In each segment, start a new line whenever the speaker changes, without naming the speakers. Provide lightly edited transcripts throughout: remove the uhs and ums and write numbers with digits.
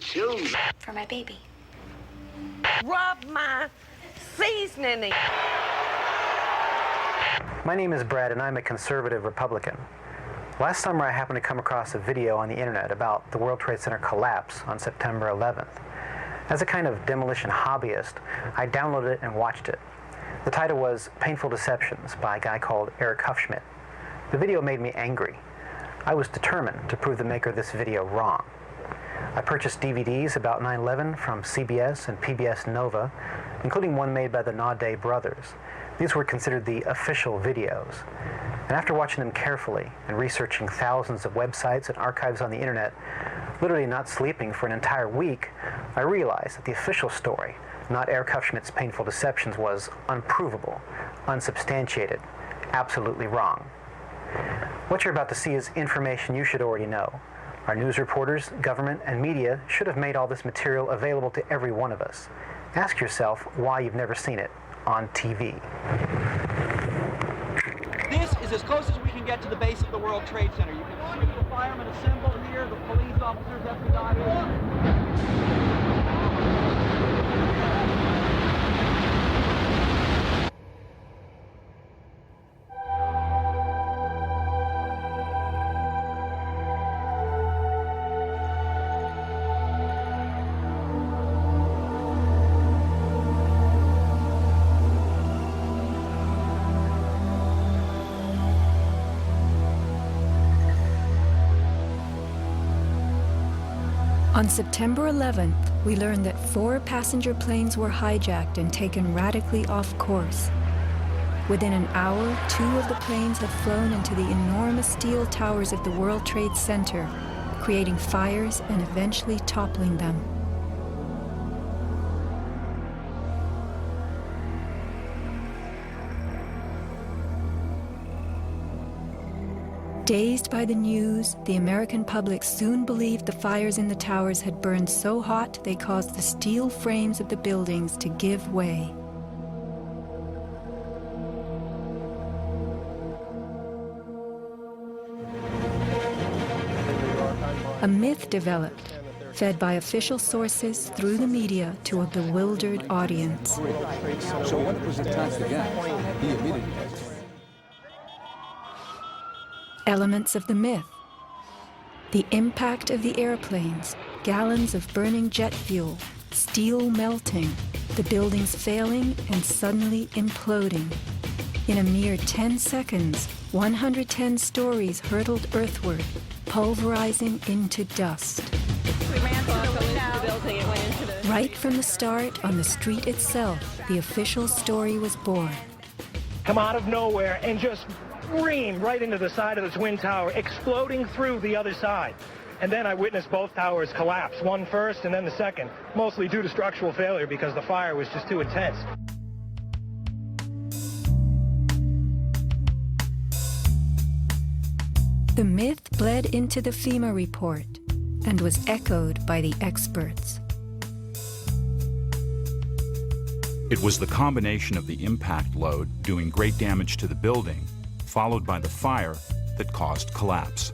children.
For my baby.
Rub my seasoning.
My name is Brad, and I'm a conservative Republican. Last summer, I happened to come across a video on the internet about the World Trade Center collapse on September 11th. As a kind of demolition hobbyist, I downloaded it and watched it. The title was Painful Deceptions by a guy called Eric Hufschmidt. The video made me angry. I was determined to prove the maker of this video wrong. I purchased DVDs about 9/11 from CBS and PBS Nova, including one made by the Naudet brothers. These were considered the official videos. And after watching them carefully and researching thousands of websites and archives on the internet, literally not sleeping for an entire week, I realized that the official story, not Eric Hufschmidt's Painful Deceptions, was unprovable, unsubstantiated, absolutely wrong. What you're about to see is information you should already know. Our news reporters, government, and media should have made all this material available to every one of us. Ask yourself why you've never seen it on TV.
This is as close as we can get to the base of the World Trade Center. You can see the firemen assembled here, the police officers, everybody.
On September 11th, we learned that 4 passenger planes were hijacked and taken radically off course. Within an hour, 2 of the planes had flown into the enormous steel towers of the World Trade Center, creating fires and eventually toppling them. Dazed by the news, the American public soon believed the fires in the towers had burned so hot they caused the steel frames of the buildings to give way. A myth developed, fed by official sources through the media to a bewildered audience.
So when it was attacked again, he immediately...
Elements of the myth. The impact of the airplanes, gallons of burning jet fuel, steel melting, the buildings failing and suddenly imploding. In a mere 10 seconds, 110 stories hurtled earthward, pulverizing into dust.
We ran to the building and went into the...
Right from the start, on the street itself, the official story was born.
Come out of nowhere and just scream right into the side of the Twin Tower, exploding through the other side. And then I witnessed both towers collapse, one first and then the second, mostly due to structural failure because the fire was just too intense.
The myth bled into the FEMA report and was echoed by the experts.
It was the combination of the impact load doing great damage to the building, followed by the fire, that caused collapse.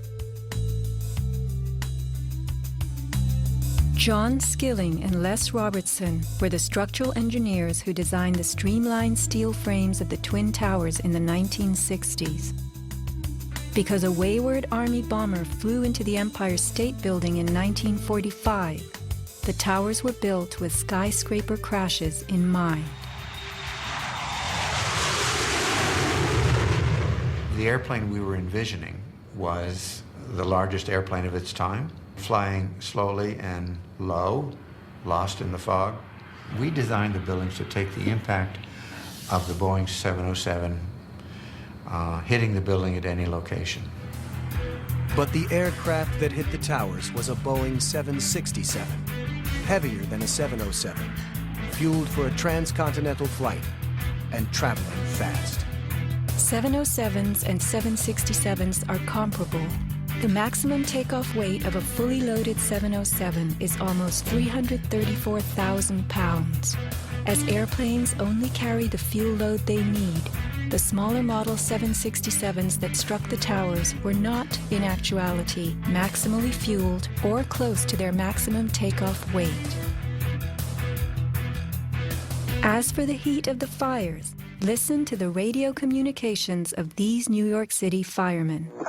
John Skilling and Les Robertson were the structural engineers who designed the streamlined steel frames of the Twin Towers in the 1960s. Because a wayward Army bomber flew into the Empire State Building in 1945, the towers were built with skyscraper crashes in mind.
The airplane we were envisioning was the largest airplane of its time, flying slowly and low, lost in the fog. We designed the buildings to take the impact of the Boeing 707 hitting the building at any location.
But the aircraft that hit the towers was a Boeing 767, heavier than a 707, fueled for a transcontinental flight and traveling fast.
707s and 767s are comparable. The maximum takeoff weight of a fully loaded 707 is almost 334,000 pounds. As airplanes only carry the fuel load they need, The smaller model 767s that struck the towers were not, in actuality, maximally fueled or close to their maximum takeoff weight. As for the heat of the fires, listen to the radio communications of these New York City firemen.
We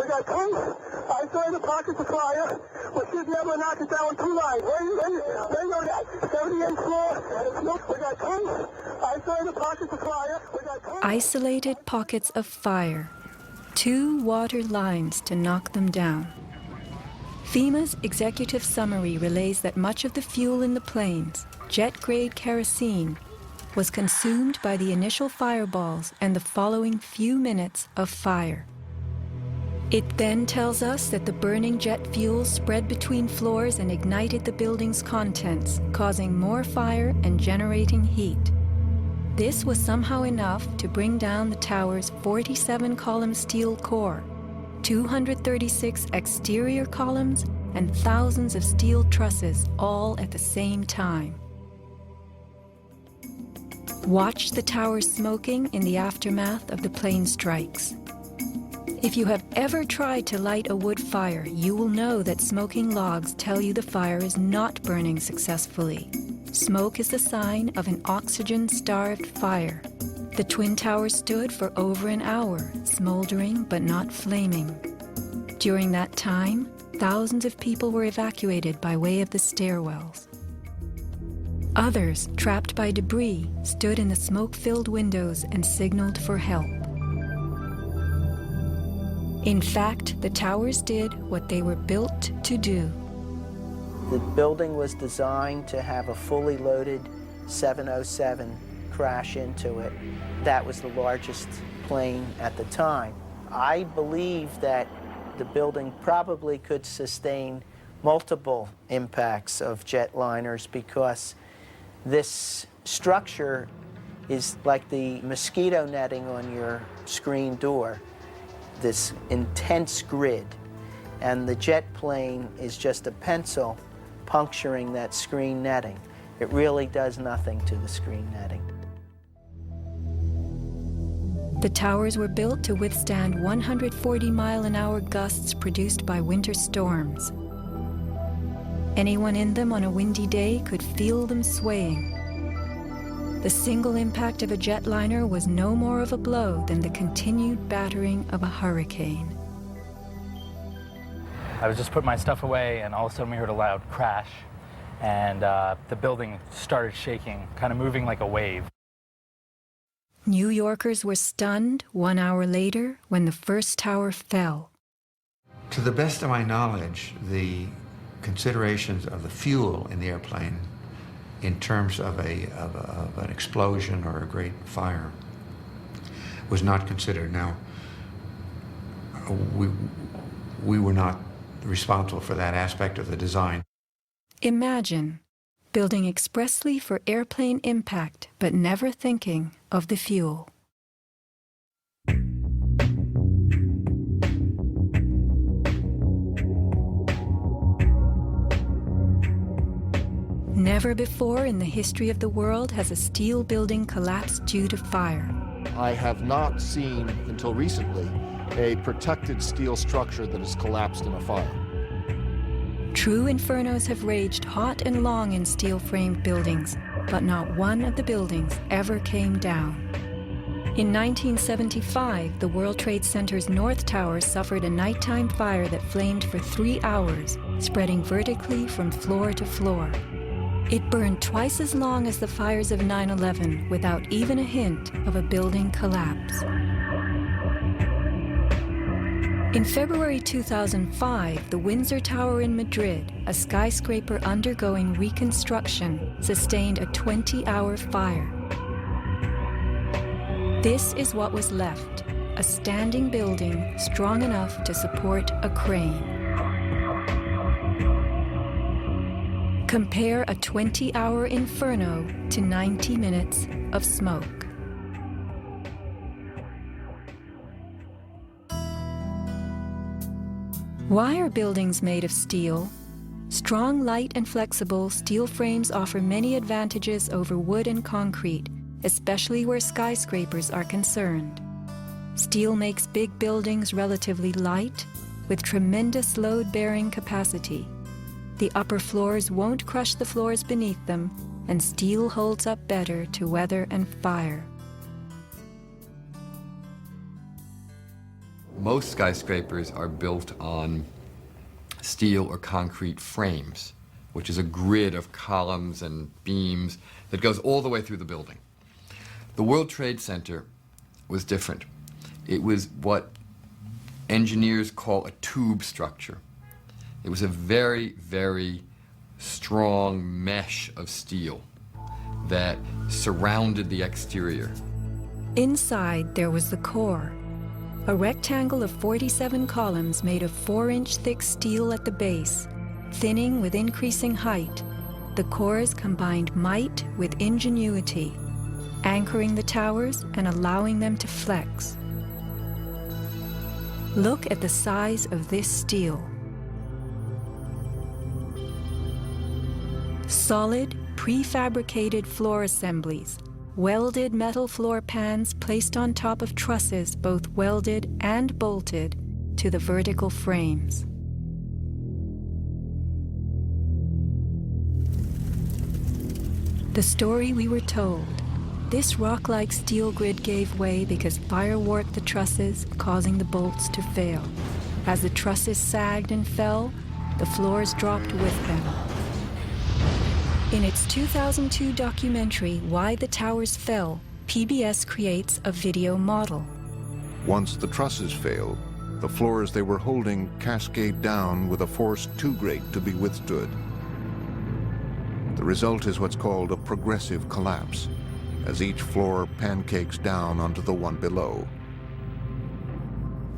got tanks. I saw the pockets of fire. We should be able to knock it down too light. Where you go that? 78th floor. Look, we got tanks. I saw the pockets of fire. We got tanks.
Isolated pockets of fire. 2 water lines to knock them down. FEMA's executive summary relays that much of the fuel in the planes, jet-grade kerosene, was consumed by the initial fireballs and the following few minutes of fire. It then tells us that the burning jet fuel spread between floors and ignited the building's contents, causing more fire and generating heat. This was somehow enough to bring down the tower's 47-column steel core, 236 exterior columns, and thousands of steel trusses all at the same time. Watch the towers smoking in the aftermath of the plane strikes. If you have ever tried to light a wood fire, you will know that smoking logs tell you the fire is not burning successfully. Smoke is the sign of an oxygen-starved fire. The Twin Towers stood for over an hour, smoldering but not flaming. During that time, thousands of people were evacuated by way of the stairwells. Others, trapped by debris, stood in the smoke-filled windows and signaled for help. In fact, the towers did what they were built to do.
The building was designed to have a fully loaded 707 crash into it. That was the largest plane at the time. I believe that the building probably could sustain multiple impacts of jetliners because this structure is like the mosquito netting on your screen door, this intense grid, and the jet plane is just a pencil puncturing that screen netting. It really does nothing to the screen netting.
The towers were built to withstand 140-mile-an-hour gusts produced by winter storms. Anyone in them on a windy day could feel them swaying. The single impact of a jetliner was no more of a blow than the continued battering of a hurricane.
I was just putting my stuff away, and all of a sudden we heard a loud crash, and the building started shaking, kind of moving like a wave.
New Yorkers were stunned 1 hour later when the first tower fell.
To the best of my knowledge, the considerations of the fuel in the airplane in terms of an explosion or a great fire was not considered. Now, we were not responsible for that aspect of the design.
Imagine building expressly for airplane impact, but never thinking of the fuel. Never before in the history of the world has a steel building collapsed due to fire.
I have not seen, until recently, a protected steel structure that has collapsed in a fire.
True infernos have raged hot and long in steel-framed buildings, but not one of the buildings ever came down. In 1975, the World Trade Center's North Tower suffered a nighttime fire that flamed for 3 hours, spreading vertically from floor to floor. It burned twice as long as the fires of 9/11 without even a hint of a building collapse. In February 2005, the Windsor Tower in Madrid, a skyscraper undergoing reconstruction, sustained a 20-hour fire. This is what was left, a standing building strong enough to support a crane. Compare a 20-hour inferno to 90 minutes of smoke. Why are buildings made of steel? Strong, light, and flexible steel frames offer many advantages over wood and concrete, especially where skyscrapers are concerned. Steel makes big buildings relatively light, with tremendous load-bearing capacity. The upper floors won't crush the floors beneath them, and steel holds up better to weather and fire.
Most skyscrapers are built on steel or concrete frames, which is a grid of columns and beams that goes all the way through the building. The World Trade Center was different. It was what engineers call a tube structure. It was a very, very strong mesh of steel that surrounded the exterior.
Inside, there was the core, a rectangle of 47 columns made of 4-inch thick steel at the base, thinning with increasing height. The cores combined might with ingenuity, anchoring the towers and allowing them to flex. Look at the size of this steel. Solid, prefabricated floor assemblies, welded metal floor pans placed on top of trusses both welded and bolted to the vertical frames. The story we were told. This rock-like steel grid gave way because fire warped the trusses, causing the bolts to fail. As the trusses sagged and fell, the floors dropped with them. In its 2002 documentary, Why the Towers Fell, PBS creates a video model.
Once the trusses fail, the floors they were holding cascade down with a force too great to be withstood. The result is what's called a progressive collapse, as each floor pancakes down onto the one below.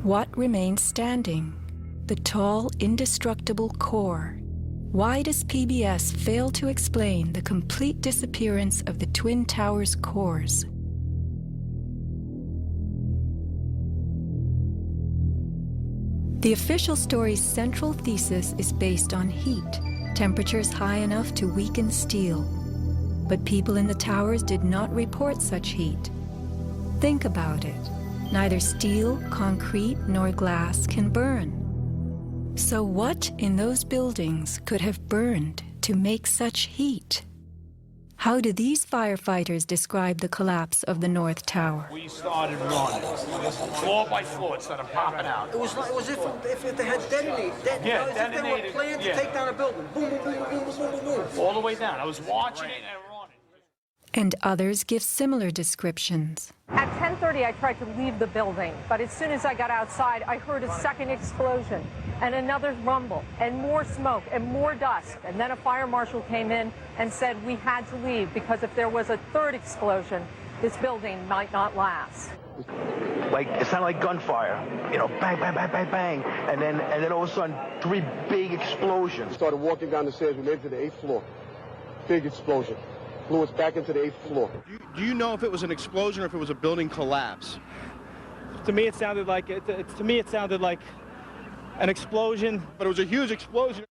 What remains standing? The tall, indestructible core. Why does PBS fail to explain the complete disappearance of the Twin Towers' cores? The official story's central thesis is based on heat, temperatures high enough to weaken steel. But people in the towers did not report such heat. Think about it. Neither steel, concrete, nor glass can burn. So what in those buildings could have burned to make such heat? How do these firefighters describe the collapse of the North Tower?
We started running, floor by floor, it started popping out.
It was if they had detonated.
Yeah,
as if they were planned to take down a building. Boom, boom, boom, boom, boom, boom, boom, boom.
All the way down. I was watching it and running.
And others give similar descriptions.
At 10:30, I tried to leave the building, but as soon as I got outside, I heard a second explosion and another rumble and more smoke and more dust. And then a fire marshal came in and said we had to leave because if there was a third explosion, this building might not last.
Like, it sounded like gunfire, you know, bang, bang, bang, bang, bang, and then all of a sudden, 3 big explosions.
We started walking down the stairs, we made it to the 8th floor. Big explosion. Blew us back into the 8th floor.
Do you know if it was an explosion or if it was a building collapse?
To me, it sounded like an explosion,
but it was a huge explosion.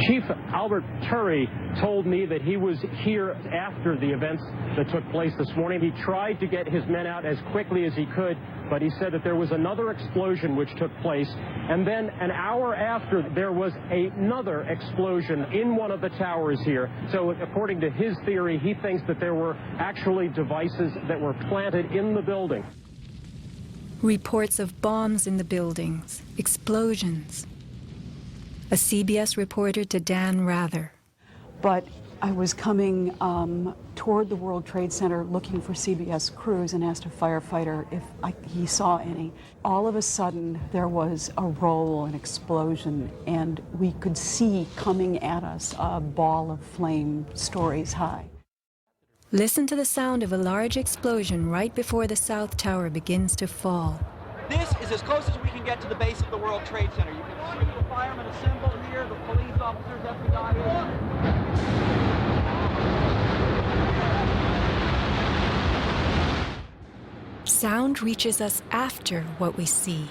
Chief Albert Turry told me that he was here after the events that took place this morning. He tried to get his men out as quickly as he could, but he said that there was another explosion which took place. And then an hour after, there was another explosion in one of the towers here. So according to his theory, he thinks that there were actually devices that were planted in the building.
Reports of bombs in the buildings, explosions. A CBS reporter to Dan Rather.
But I was coming toward the World Trade Center looking for CBS crews and asked a firefighter if he saw any. All of a sudden, there was a roll, an explosion, and we could see coming at us a ball of flame stories high.
Listen to the sound of a large explosion right before the South Tower begins to fall.
This is as close as we can get to the base of the World Trade Center. You can see the firemen assembled here, the police officers, everybody.
Sound reaches us after what we see.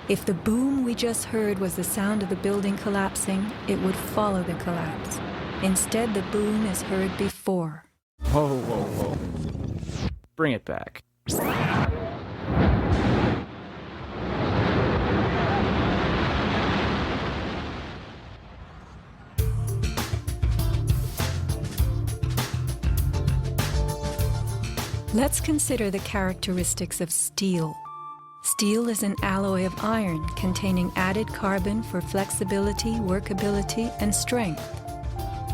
If the boom we just heard was the sound of the building collapsing, it would follow the collapse. Instead, the boom is heard before.
Whoa, whoa, whoa.
bring it back.
Let's consider the characteristics of steel. Steel is an alloy of iron containing added carbon for flexibility, workability, and strength.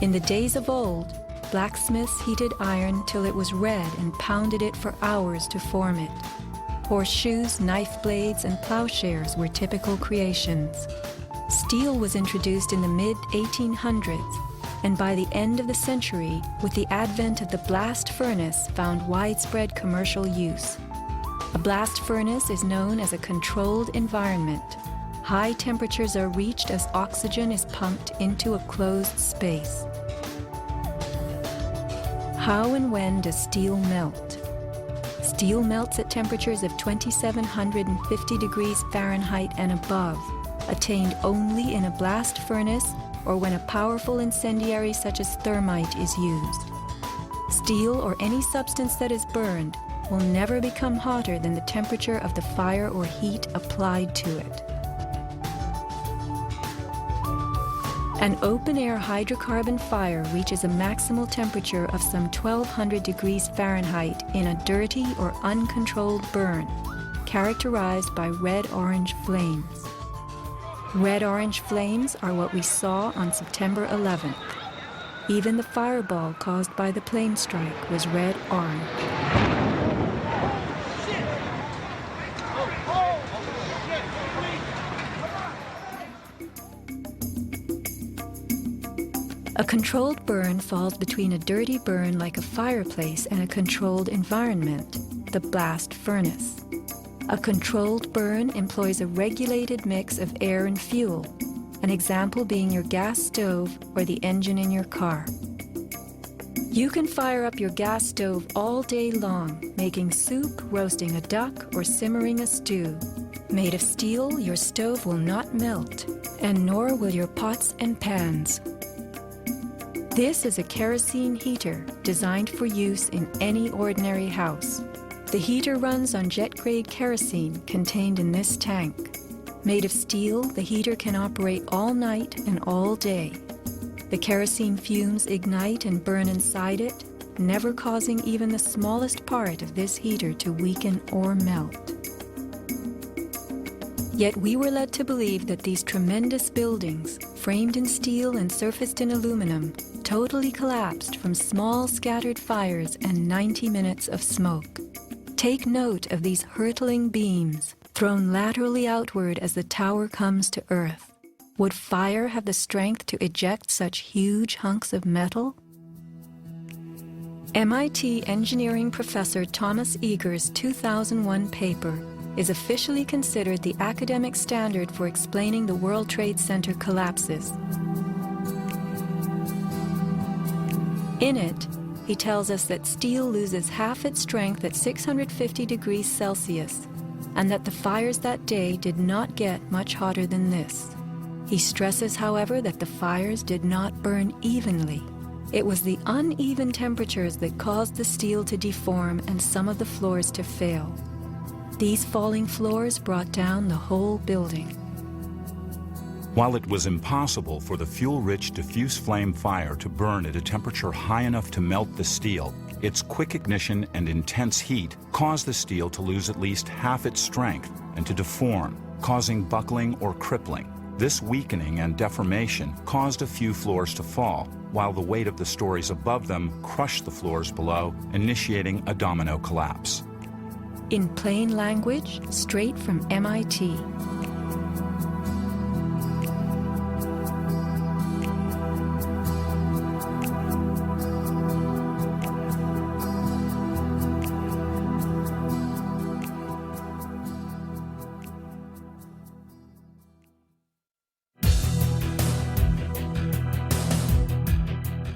In the days of old, blacksmiths heated iron till it was red and pounded it for hours to form it. Horseshoes, knife blades, and plowshares were typical creations. Steel was introduced in the mid-1800s, and by the end of the century, with the advent of the blast furnace, found widespread commercial use. A blast furnace is known as a controlled environment. High temperatures are reached as oxygen is pumped into a closed space. How and when does steel melt? Steel melts at temperatures of 2750 degrees Fahrenheit and above, attained only in a blast furnace or when a powerful incendiary such as thermite is used. Steel or any substance that is burned will never become hotter than the temperature of the fire or heat applied to it. An open-air hydrocarbon fire reaches a maximal temperature of some 1200 degrees Fahrenheit in a dirty or uncontrolled burn, characterized by red-orange flames. Red-orange flames are what we saw on September 11th. Even the fireball caused by the plane strike was red-orange. A controlled burn falls between a dirty burn like a fireplace and a controlled environment, the blast furnace. A controlled burn employs a regulated mix of air and fuel, an example being your gas stove or the engine in your car. You can fire up your gas stove all day long, making soup, roasting a duck, or simmering a stew. Made of steel, your stove will not melt, and nor will your pots and pans. This is a kerosene heater designed for use in any ordinary house. The heater runs on jet-grade kerosene contained in this tank. Made of steel, the heater can operate all night and all day. The kerosene fumes ignite and burn inside it, never causing even the smallest part of this heater to weaken or melt. Yet we were led to believe that these tremendous buildings, framed in steel and surfaced in aluminum, totally collapsed from small scattered fires and 90 minutes of smoke. Take note of these hurtling beams, thrown laterally outward as the tower comes to earth. Would fire have the strength to eject such huge hunks of metal? MIT engineering professor Thomas Eager's 2001 paper is officially considered the academic standard for explaining the World Trade Center collapses. In it, he tells us that steel loses half its strength at 650 degrees Celsius, and that the fires that day did not get much hotter than this. He stresses, however, that the fires did not burn evenly. It was the uneven temperatures that caused the steel to deform and some of the floors to fail. These falling floors brought down the whole building.
While it was impossible for the fuel-rich diffuse flame fire to burn at a temperature high enough to melt the steel, its quick ignition and intense heat caused the steel to lose at least half its strength and to deform, causing buckling or crippling. This weakening and deformation caused a few floors to fall, while the weight of the stories above them crushed the floors below, initiating a domino collapse.
In plain language, straight from MIT.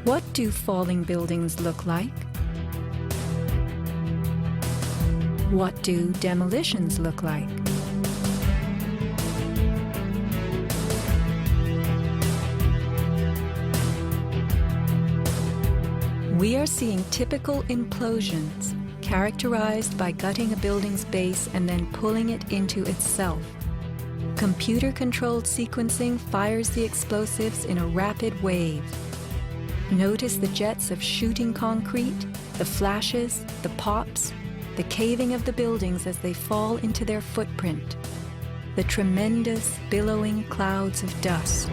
What do falling buildings look like? What do demolitions look like? We are seeing typical implosions, characterized by gutting a building's base and then pulling it into itself. Computer-controlled sequencing fires the explosives in a rapid wave. Notice the jets of shooting concrete, the flashes, the pops, the caving of the buildings as they fall into their footprint, the tremendous, billowing clouds of dust.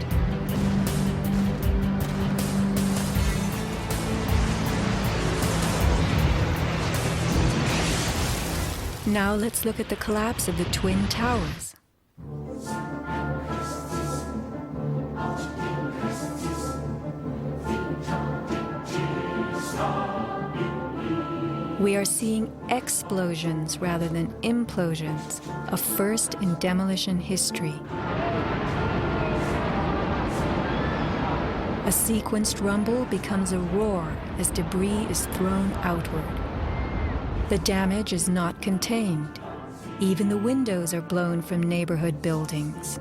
Now let's look at the collapse of the Twin Towers. We are seeing explosions rather than implosions, a first in demolition history. A sequenced rumble becomes a roar as debris is thrown outward. The damage is not contained. Even the windows are blown from neighborhood buildings.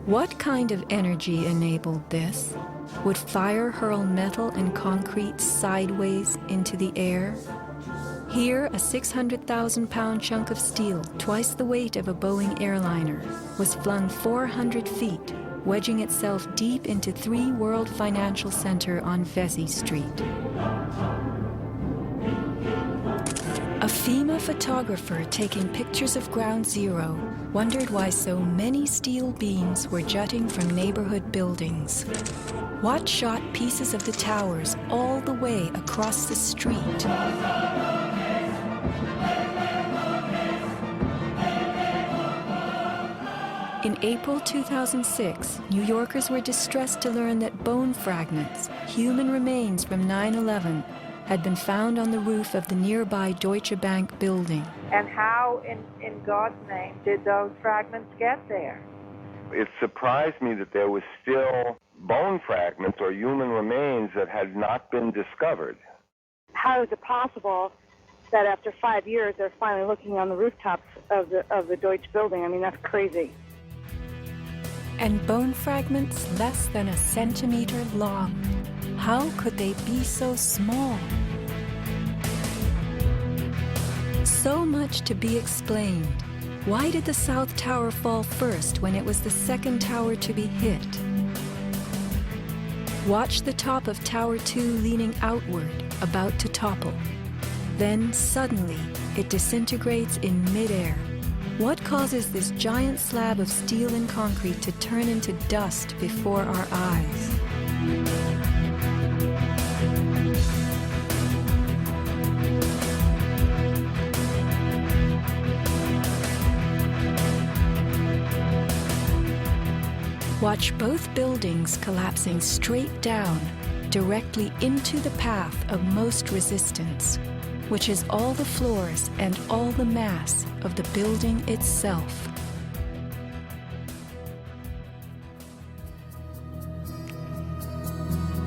What kind of energy enabled this? Would fire hurl metal and concrete sideways into the air? Here, a 600,000-pound chunk of steel, twice the weight of a Boeing airliner, was flung 400 feet, wedging itself deep into 3 World Financial Center on Vesey Street. A FEMA photographer taking pictures of Ground Zero wondered why so many steel beams were jutting from neighborhood buildings. Watt shot pieces of the towers all the way across the street. In April 2006, New Yorkers were distressed to learn that bone fragments, human remains from 9/11, had been found on the roof of the nearby Deutsche Bank building.
And how, in God's name, did those fragments get there?
It surprised me that there was still bone fragments or human remains that had not been discovered.
How is it possible that after 5 years they're finally looking on the rooftops of the Deutsche building? I mean, that's crazy.
And bone fragments less than a centimeter long. How could they be so small? So much to be explained. Why did the South Tower fall first when it was the second tower to be hit? Watch the top of Tower 2 leaning outward, about to topple. Then, suddenly, it disintegrates in midair. What causes this giant slab of steel and concrete to turn into dust before our eyes? Watch both buildings collapsing straight down, directly into the path of most resistance, which is all the floors and all the mass of the building itself.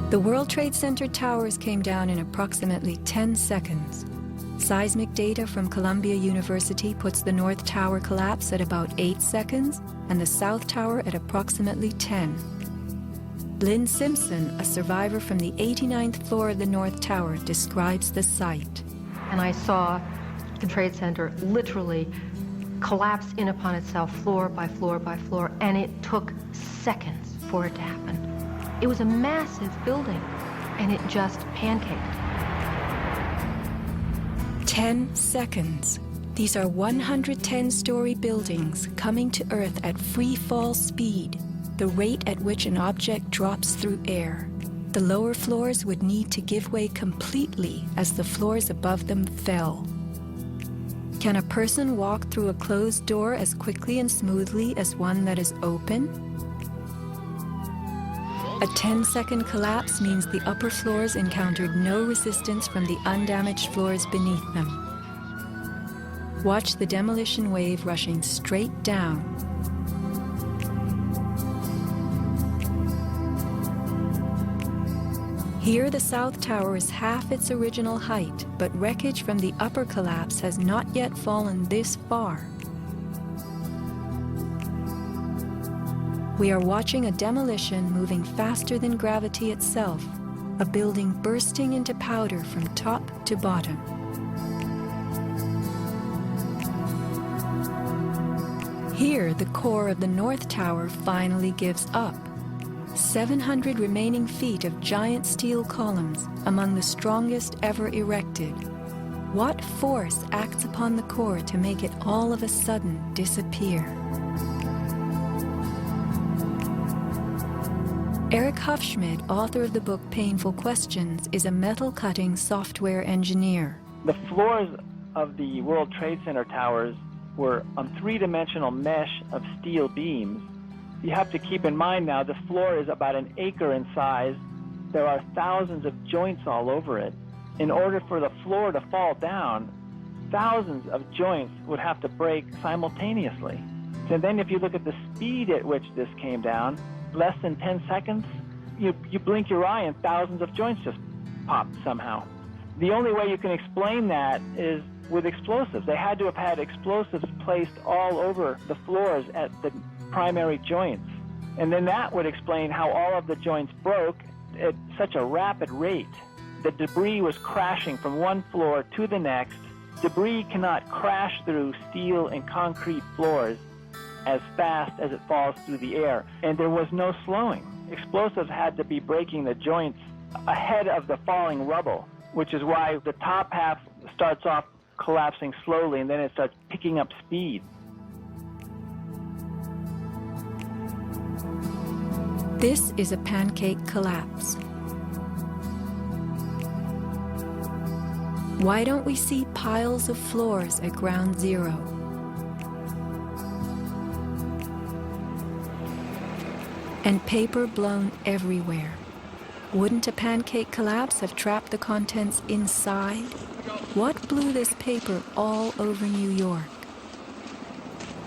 The World Trade Center towers came down in approximately 10 seconds. Seismic data from Columbia University puts the North Tower collapse at about 8 seconds and the South Tower at approximately 10. Lynn Simpson, a survivor from the 89th floor of the North Tower, describes the site.
And I saw the Trade Center literally collapse in upon itself floor by floor by floor, and it took seconds for it to happen. It was a massive building, and it just pancaked.
10 seconds. These are 110-story buildings coming to Earth at free fall speed, the rate at which an object drops through air. The lower floors would need to give way completely as the floors above them fell. Can a person walk through a closed door as quickly and smoothly as one that is open? A 10-second collapse means the upper floors encountered no resistance from the undamaged floors beneath them. Watch the demolition wave rushing straight down. Here the South Tower is half its original height, but wreckage from the upper collapse has not yet fallen this far. We are watching a demolition moving faster than gravity itself, a building bursting into powder from top to bottom. Here, the core of the North Tower finally gives up. 700 remaining feet of giant steel columns, among the strongest ever erected. What force acts upon the core to make it all of a sudden disappear? Eric Hufschmid, author of the book Painful Questions, is a metal-cutting software engineer.
The floors of the World Trade Center towers were on three-dimensional mesh of steel beams. You have to keep in mind now the floor is about an acre in size. There are thousands of joints all over it. In order for the floor to fall down, thousands of joints would have to break simultaneously. And then if you look at the speed at which this came down, less than 10 seconds, you blink your eye and thousands of joints just popped somehow. The only way you can explain that is with explosives. They had to have had explosives placed all over the floors at the primary joints. And then that would explain how all of the joints broke at such a rapid rate. The debris was crashing from one floor to the next. Debris cannot crash through steel and concrete floors as fast as it falls through the air. And there was no slowing. Explosives had to be breaking the joints ahead of the falling rubble, which is why the top half starts off collapsing slowly and then it starts picking up speed.
This is a pancake collapse. Why don't we see piles of floors at ground zero? And paper blown everywhere. Wouldn't a pancake collapse have trapped the contents inside? What blew this paper all over New York?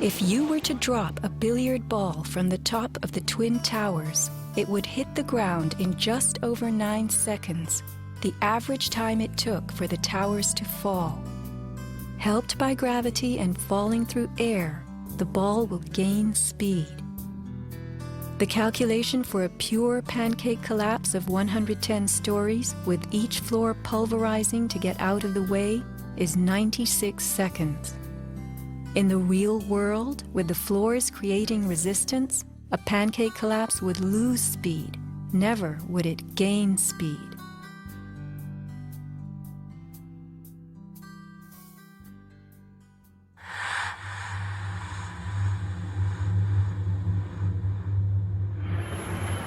If you were to drop a billiard ball from the top of the Twin Towers, it would hit the ground in just over 9 seconds, the average time it took for the towers to fall. Helped by gravity and falling through air, the ball will gain speed. The calculation for a pure pancake collapse of 110 stories, with each floor pulverizing to get out of the way, is 96 seconds. In the real world, with the floors creating resistance, a pancake collapse would lose speed. Never would it gain speed.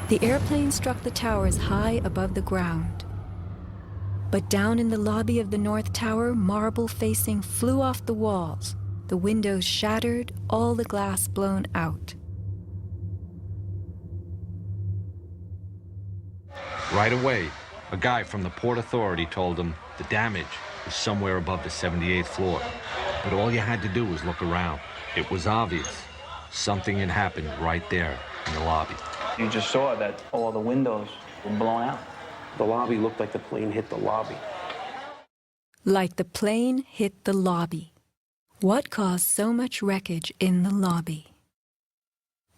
The airplane struck the towers high above the ground. But down in the lobby of the North Tower, marble facing flew off the walls. The windows shattered, all the glass blown out.
Right away, a guy from the Port Authority told him the damage was somewhere above the 78th floor. But all you had to do was look around. It was obvious. Something had happened right there in the lobby.
You just saw that all the windows were blown out. The lobby looked like the plane hit the lobby.
Like the plane hit the lobby. What caused so much wreckage in the lobby?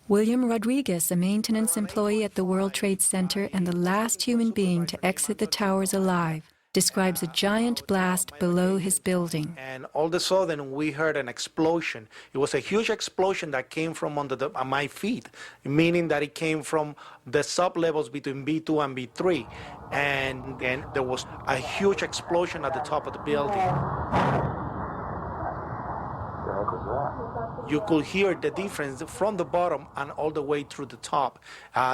William Rodriguez, a maintenance employee at the World Trade Center and the last human being to exit the towers alive, describes a giant blast below his building.
And all of a sudden, we heard an explosion. It was a huge explosion that came from under my feet, meaning that it came from the sub-levels between B2 and B3. And then there was a huge explosion at the top of the building. You could hear the difference from the bottom and all the way through the top.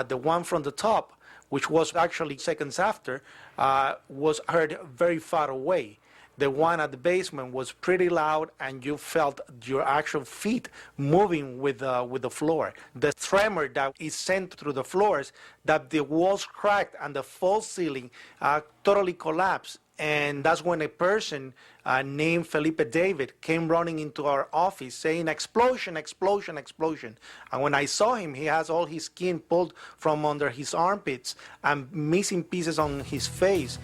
The one from the top, which was actually seconds after, was heard very far away. The one at the basement was pretty loud, and you felt your actual feet moving with the floor. The tremor that is sent through the floors, that the walls cracked and the false ceiling totally collapsed. And that's when a person named Felipe David came running into our office saying, explosion, explosion, explosion. And when I saw him, he has all his skin pulled from under his armpits and missing pieces on his face.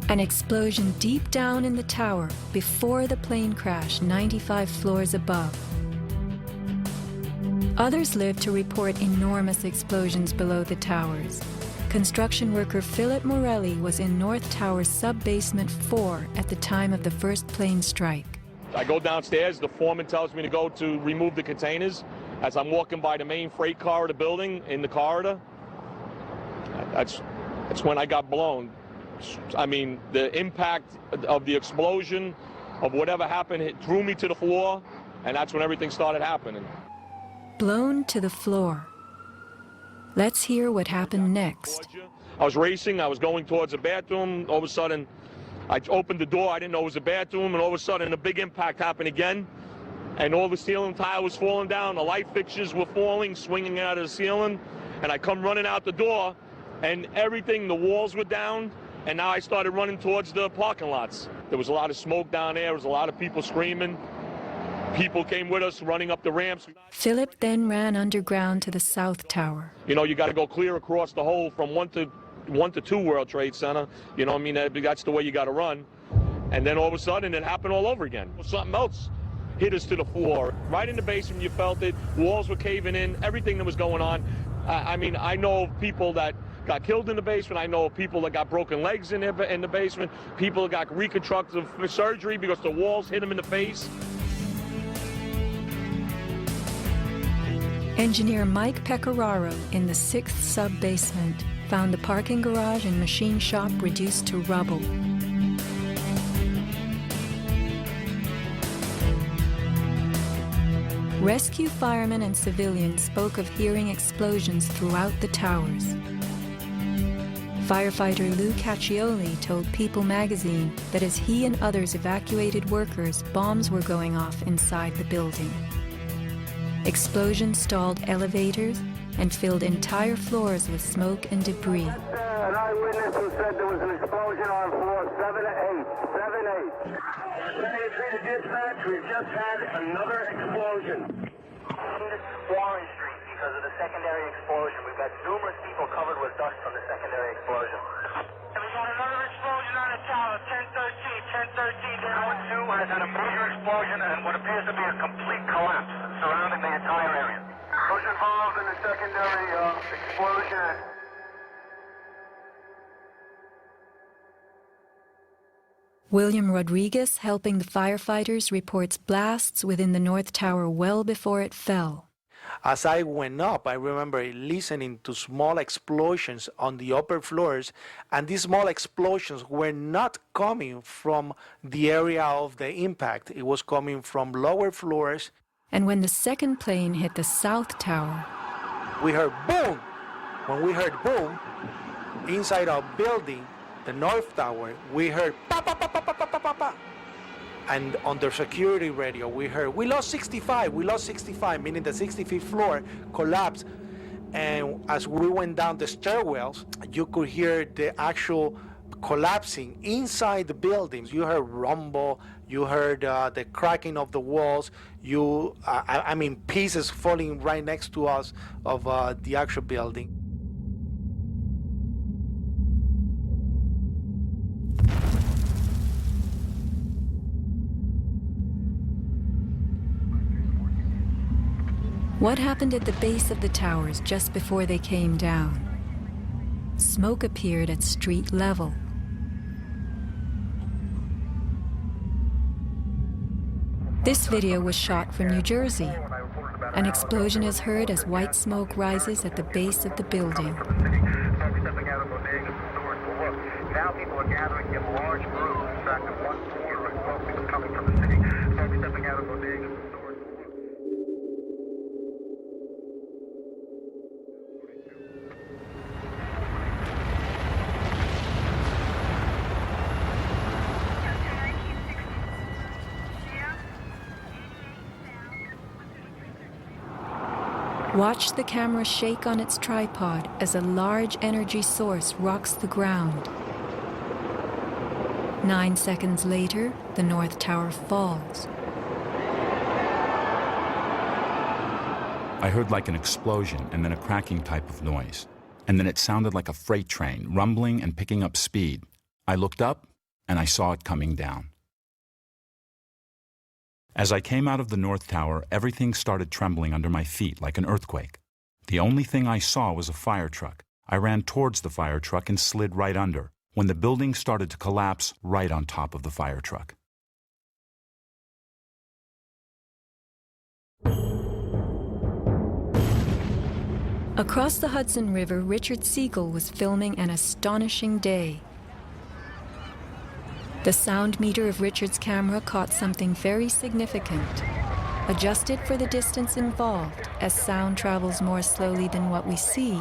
An explosion deep down in the tower before the plane crash 95 floors above. Others lived to report enormous explosions below the towers. Construction worker Philip Morelli was in North Tower's sub-basement 4 at the time of the first plane strike.
I go downstairs, the foreman tells me to go to remove the containers. As I'm walking by the main freight car of the building, in the corridor, that's when I got blown. I mean, the impact of the explosion, of whatever happened, it threw me to the floor, and that's when everything started happening.
Blown to the floor. Let's hear what happened next.
I was racing, I was going towards the bathroom. All of a sudden, I opened the door, I didn't know it was a bathroom, and all of a sudden a big impact happened again. And all the ceiling tile was falling down, the light fixtures were falling, swinging out of the ceiling. And I come running out the door, and everything, the walls were down, and now I started running towards the parking lots. There was a lot of smoke down there, there was a lot of people screaming. People came with us, running up the ramps.
Philip then ran underground to the South Tower.
You know, you got to go clear across the whole from 1 to 2 World Trade Center. You know what I mean? That's the way you got to run. And then all of a sudden, it happened all over again. Something else hit us to the floor. Right in the basement, you felt it. Walls were caving in, everything that was going on. I mean, I know of people that got killed in the basement. I know of people that got broken legs in the basement. People that got reconstructive surgery because the walls hit them in the face.
Engineer Mike Pecoraro in the 6th sub-basement found the parking garage and machine shop reduced to rubble. Rescue firemen and civilians spoke of hearing explosions throughout the towers. Firefighter Lou Caccioli told People magazine that as he and others evacuated workers, bombs were going off inside the building. Explosions stalled elevators and filled entire floors with smoke and debris.
An eyewitness who said there was an explosion on floor 7-8. 7-8. To dispatch, we've just had another explosion.
Warren Street because of the secondary explosion. We've got numerous people covered with dust from the secondary explosion. And we got another explosion on the tower, 1013 down 2 has had a major explosion and what appears to be a complete collapse surrounding the entire area. Who's involved in the secondary explosion?
William Rodriguez, helping the firefighters, reports blasts within the North Tower well before it fell.
As I went up, I remember listening to small explosions on the upper floors, and these small explosions were not coming from the area of the impact. It was coming from lower floors.
And when the second plane hit the South Tower,
we heard boom. When we heard boom, inside our building, the North Tower, we heard pa pa pa pa pa pa pa pa. And on the security radio, we heard, we lost 65, meaning the 65th floor collapsed. And as we went down the stairwells, you could hear the actual collapsing inside the buildings. You heard rumble, you heard the cracking of the walls, I mean, pieces falling right next to us of the actual building.
what happened at the base of the towers just before they came down? Smoke appeared at street level. This video was shot from New Jersey. An explosion is heard as white smoke rises at the base of the building.
Now people are gathering in large groups. In fact, at one corner, smoke was coming from the city. Smoke stepping out of bodegas.
Watch the camera shake on its tripod as a large energy source rocks the ground. 9 seconds later, the North Tower falls.
I heard like an explosion and then a cracking type of noise. And then it sounded like a freight train, rumbling and picking up speed. I looked up and I saw it coming down. As I came out of the North Tower, everything started trembling under my feet like an earthquake. The only thing I saw was a fire truck. I ran towards the fire truck and slid right under, when the building started to collapse right on top of the fire truck.
Across the Hudson River, Richard Siegel was filming an astonishing day. The sound meter of Richard's camera caught something very significant. Adjusted for the distance involved, as sound travels more slowly than what we see,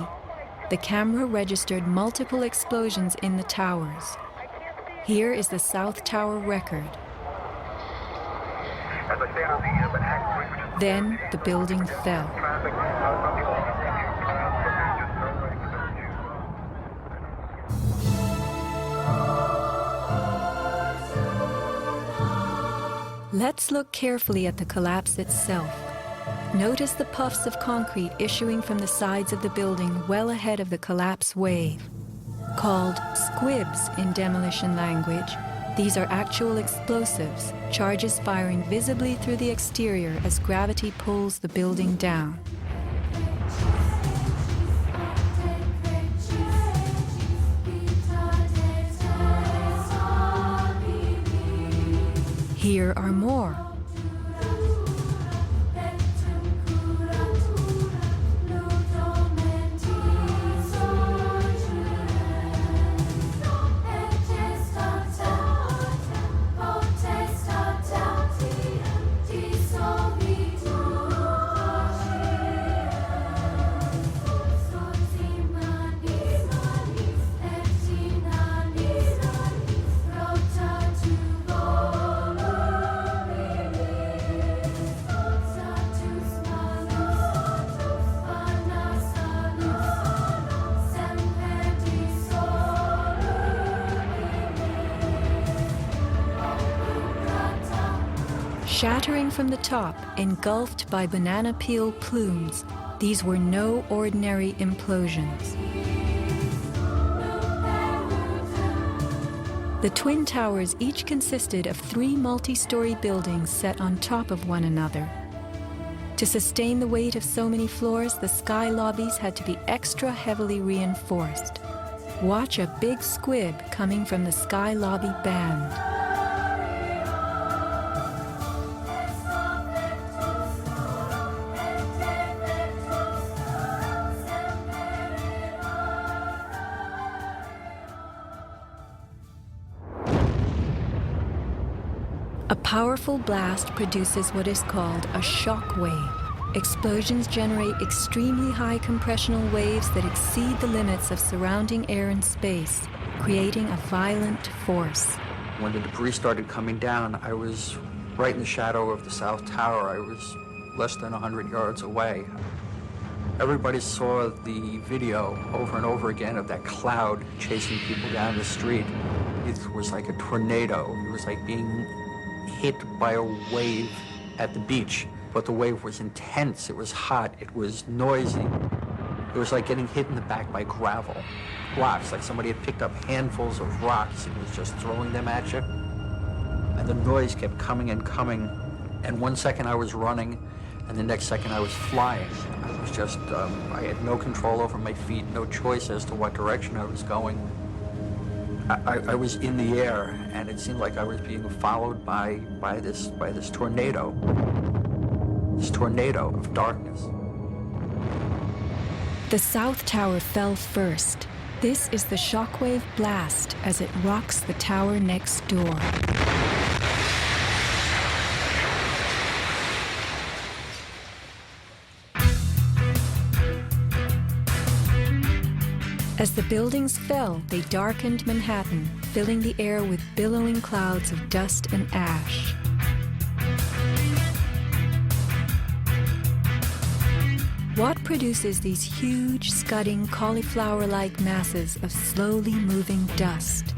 the camera registered multiple explosions in the towers. Here is the South Tower record. Then the building fell. Let's look carefully at the collapse itself. Notice the puffs of concrete issuing from the sides of the building well ahead of the collapse wave. Called squibs in demolition language, these are actual explosives, charges firing visibly through the exterior as gravity pulls the building down. Here are more. Shattering from the top, engulfed by banana peel plumes, these were no ordinary implosions. The Twin Towers each consisted of 3 multi-story buildings set on top of one another. To sustain the weight of so many floors, the sky lobbies had to be extra heavily reinforced. Watch a big squib coming from the sky lobby band. A powerful blast produces what is called a shock wave. Explosions generate extremely high compressional waves that exceed the limits of surrounding air and space, creating a violent force.
When the debris started coming down, I was right in the shadow of the South Tower. I was less than 100 yards away. Everybody saw the video over and over again of that cloud chasing people down the street. It was like a tornado. It was like being hit by a wave at the beach, but the wave was intense, it was hot, it was noisy. It was like getting hit in the back by gravel, rocks, like somebody had picked up handfuls of rocks and was just throwing them at you. And the noise kept coming and coming, and one second I was running, and the next second I was flying. I was just, I had no control over my feet, no choice as to what direction I was going. I was in the air, and it seemed like I was being followed by this tornado. This tornado of darkness.
The South Tower fell first. This is the shockwave blast as it rocks the tower next door. As the buildings fell, they darkened Manhattan, filling the air with billowing clouds of dust and ash. What produces these huge, scudding, cauliflower-like masses of slowly moving dust?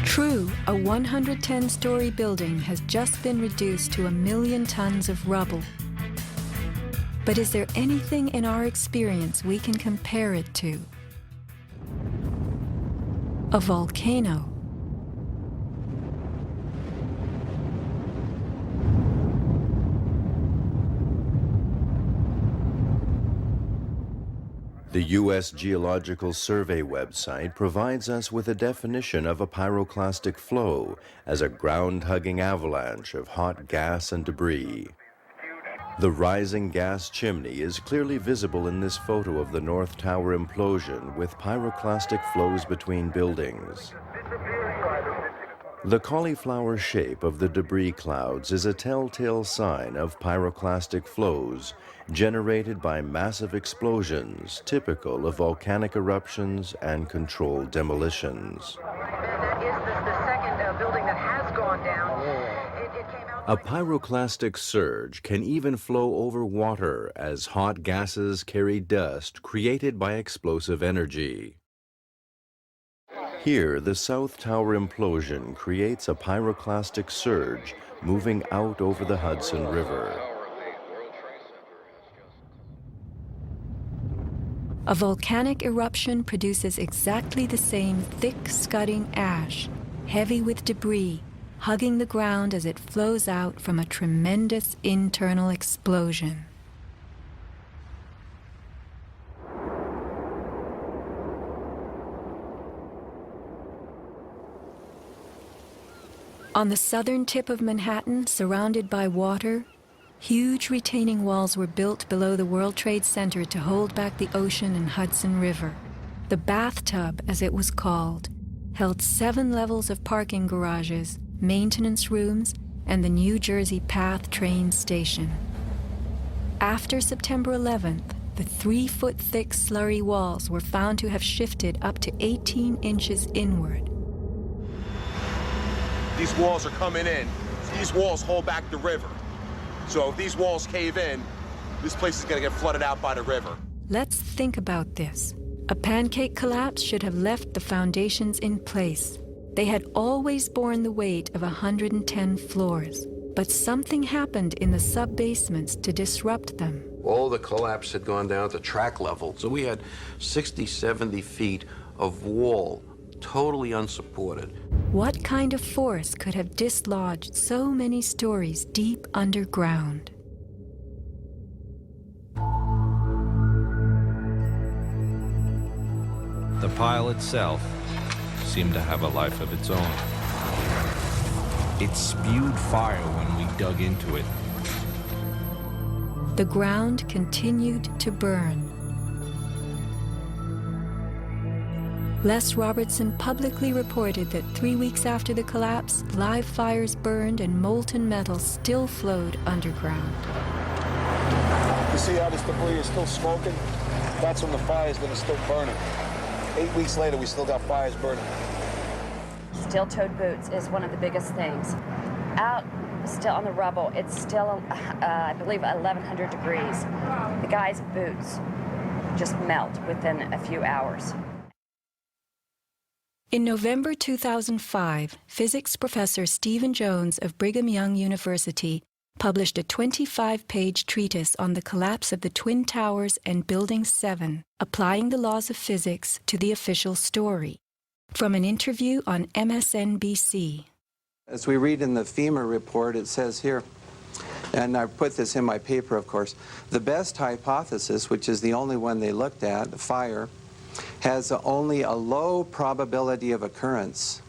True, a 110-story building has just been reduced to 1 million tons of rubble. But is there anything in our experience we can compare it to? A volcano.
The U.S. Geological Survey website provides us with a definition of a pyroclastic flow as a ground-hugging avalanche of hot gas and debris. The rising gas chimney is clearly visible in this photo of the North Tower implosion with pyroclastic flows between buildings. The cauliflower shape of the debris clouds is a telltale sign of pyroclastic flows generated by massive explosions typical of volcanic eruptions and controlled demolitions.
That is the second building that has gone down.
A pyroclastic surge can even flow over water as hot gases carry dust created by explosive energy. Here, the South Tower implosion creates a pyroclastic surge moving out over the Hudson River.
A volcanic eruption produces exactly the same thick, scudding ash, heavy with debris, hugging the ground as it flows out from a tremendous internal explosion. On the southern tip of Manhattan, surrounded by water, huge retaining walls were built below the World Trade Center to hold back the ocean and Hudson River. The bathtub, as it was called, held 7 levels of parking garages, maintenance rooms, and the New Jersey Path train station. After September 11th, the 3-foot-thick slurry walls were found to have shifted up to 18 inches inward.
These walls are coming in. These walls hold back the river. So if these walls cave in, this place is going to get flooded out by the river.
Let's think about this. A pancake collapse should have left the foundations in place. They had always borne the weight of 110 floors, but something happened in the sub-basements to disrupt them.
All the collapse had gone down to track level, so we had 60, 70 feet of wall, totally unsupported.
What kind of force could have dislodged so many stories deep underground?
The pile itself seemed to have a life of its own. It spewed fire when we dug into it.
The ground continued to burn. Les Robertson publicly reported that 3 weeks after the collapse, live fires burned and molten metal still flowed underground.
You see how this debris is still smoking? That's from the fires that are still burning. 8 weeks later, we still got fires burning.
Steel-toed boots is one of the biggest things. Out still on the rubble, it's still, I believe, 1,100 degrees. The guy's boots just melt within a few hours.
In November 2005, physics professor Stephen Jones of Brigham Young University published a 25-page treatise on the collapse of the Twin Towers and Building 7, applying the laws of physics to the official story. From an interview on MSNBC.
As we read in the FEMA report, it says here, and I put this in my paper, of course, the best hypothesis, which is the only one they looked at, fire, has only a low probability of occurrence.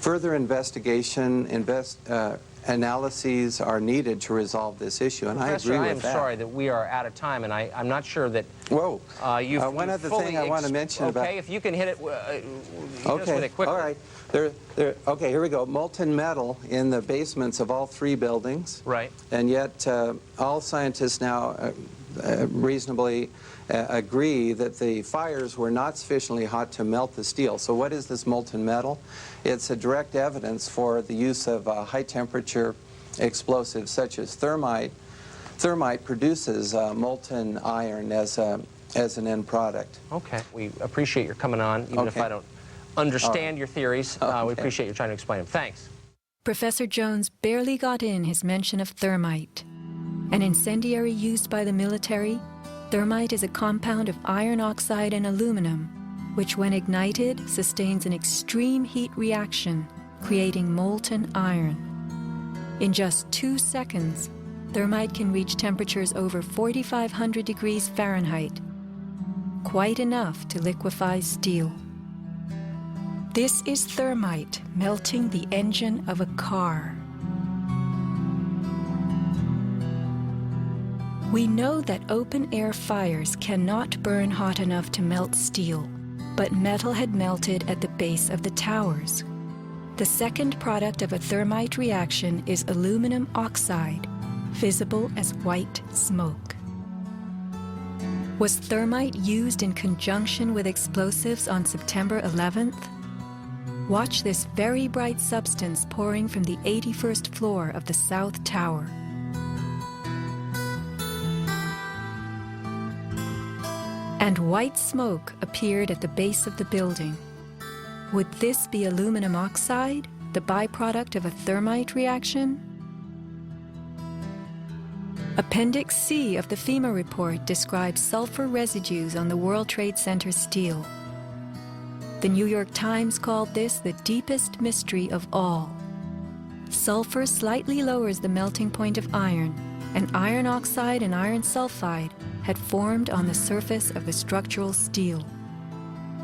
Further investigation, analyses are needed to resolve this issue, and
Professor,
I agree with that.
I am sorry that we are out of time, and I'm not sure that you've
one other thing I want to mention about...
Okay, if you can hit it,
okay,
with it quickly.
all right. Okay, here we go. Molten metal in the basements of all 3 buildings.
Right.
And yet all scientists now reasonably agree that the fires were not sufficiently hot to melt the steel. So what is this molten metal? It's a direct evidence for the use of high-temperature explosives such as thermite. Thermite produces molten iron as an end product.
Okay. We appreciate your coming on, even if I don't understand your theories. We appreciate you trying to explain them. Thanks.
Professor Jones barely got in his mention of thermite. An incendiary used by the military, thermite is a compound of iron oxide and aluminum, which when ignited sustains an extreme heat reaction, creating molten iron. In just 2 seconds, thermite can reach temperatures over 4,500 degrees Fahrenheit, quite enough to liquefy steel. This is thermite melting the engine of a car. We know that open-air fires cannot burn hot enough to melt steel, but metal had melted at the base of the towers. The second product of a thermite reaction is aluminum oxide, visible as white smoke. Was thermite used in conjunction with explosives on September 11th? Watch this very bright substance pouring from the 81st floor of the South Tower. And white smoke appeared at the base of the building. Would this be aluminum oxide, the byproduct of a thermite reaction? Appendix C of the FEMA report describes sulfur residues on the World Trade Center steel. The New York Times called this the deepest mystery of all. Sulfur slightly lowers the melting point of iron, and iron oxide and iron sulfide had formed on the surface of the structural steel.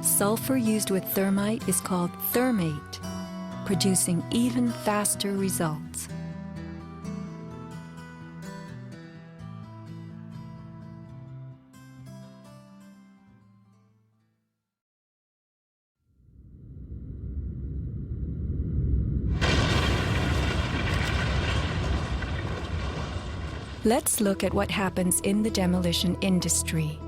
Sulfur used with thermite is called thermate, producing even faster results. Let's look at what happens in the demolition industry.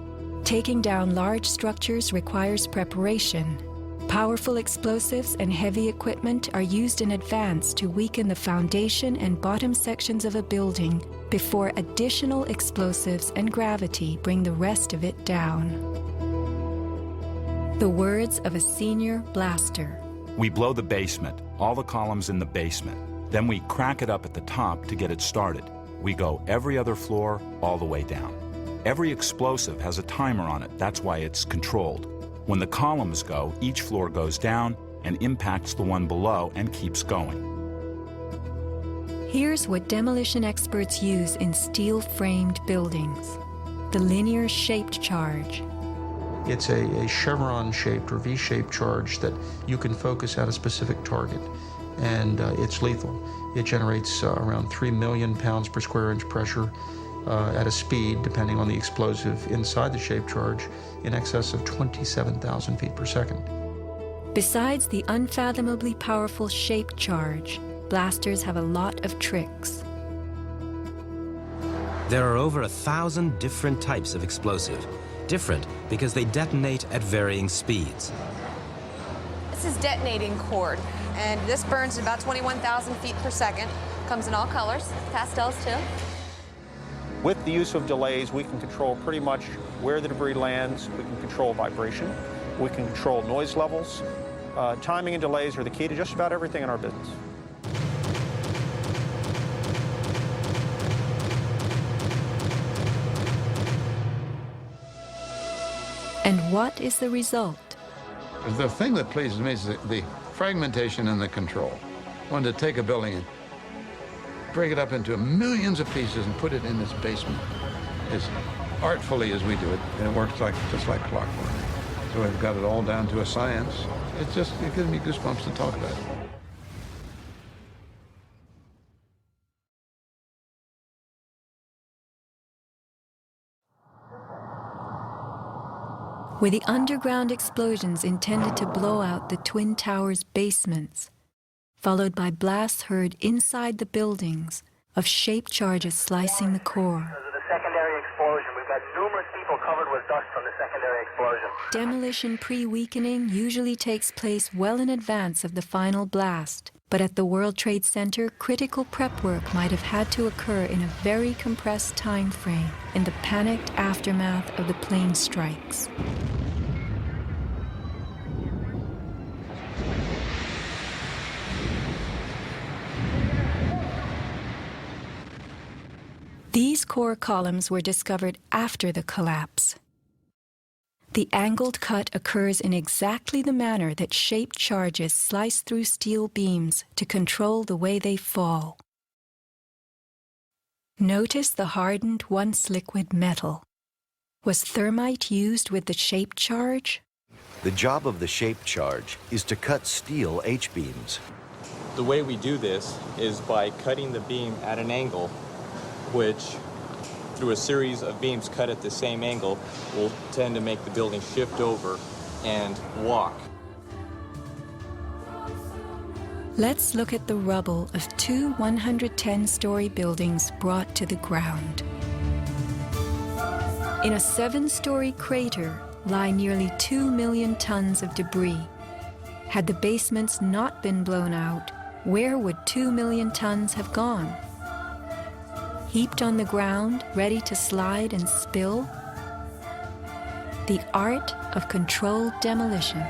Taking down large structures requires preparation. Powerful explosives and heavy equipment are used in advance to weaken the foundation and bottom sections of a building before additional explosives and gravity bring the rest of it down. The words of a senior blaster.
We blow the basement, all the columns in the basement. Then we crack it up at the top to get it started. We go every other floor all the way down. Every explosive has a timer on it. That's why it's controlled. When the columns go, each floor goes down and impacts the one below and keeps going.
Here's what demolition experts use in steel-framed buildings: the linear shaped charge.
It's a chevron-shaped or V-shaped charge that you can focus at a specific target, and it's lethal. It generates around 3 million pounds per square inch pressure at a speed, depending on the explosive inside the shaped charge, in excess of 27,000 feet per second.
Besides the unfathomably powerful shaped charge, blasters have a lot of tricks.
There are over 1,000 different types of explosive. Different because they detonate at varying speeds.
This is detonating cord, and this burns at about 21,000 feet per second. Comes in all colors, pastels too.
With the use of delays, we can control pretty much where the debris lands. We can control vibration. We can control noise levels. Timing and delays are the key to just about everything in our business.
And what is the result?
The thing that pleases me is the fragmentation and the control. One, to take a building and break it up into millions of pieces and put it in this basement as artfully as we do it, and it works just like clockwork. So we've got it all down to a science. It gives me goosebumps to talk about it.
Were the underground explosions intended to blow out the Twin Towers' basements, followed by blasts heard inside the buildings of shaped charges slicing the core?
Because of the secondary explosion, we've got numerous people covered with dust from the secondary explosion.
Demolition pre-weakening usually takes place well in advance of the final blast, but at the World Trade Center, critical prep work might have had to occur in a very compressed time frame in the panicked aftermath of the plane strikes. These core columns were discovered after the collapse. The angled cut occurs in exactly the manner that shaped charges slice through steel beams to control the way they fall. Notice the hardened, once liquid metal. Was thermite used with the shaped charge?
The job of the shaped charge is to cut steel H-beams.
The way we do this is by cutting the beam at an angle, which
through a series of beams cut at the same angle will tend to make the building shift over and walk.
Let's look at the rubble of two 110-story buildings brought to the ground. In a 7-story crater lie nearly 2 million tons of debris. Had the basements not been blown out, where would 2 million tons have gone? Heaped on the ground, ready to slide and spill? The art of controlled demolition.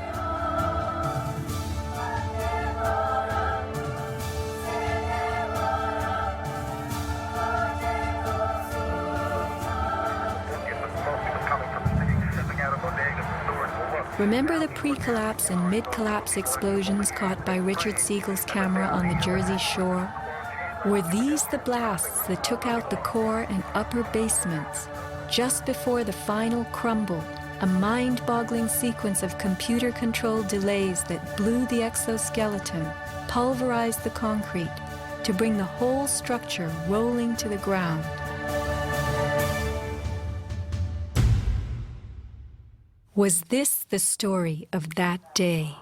Remember the pre-collapse and mid-collapse explosions caught by Richard Siegel's camera on the Jersey Shore? Were these the blasts that took out the core and upper basements? Just before the final crumble, a mind-boggling sequence of computer-controlled delays that blew the exoskeleton, pulverized the concrete, to bring the whole structure rolling to the ground. Was this the story of that day?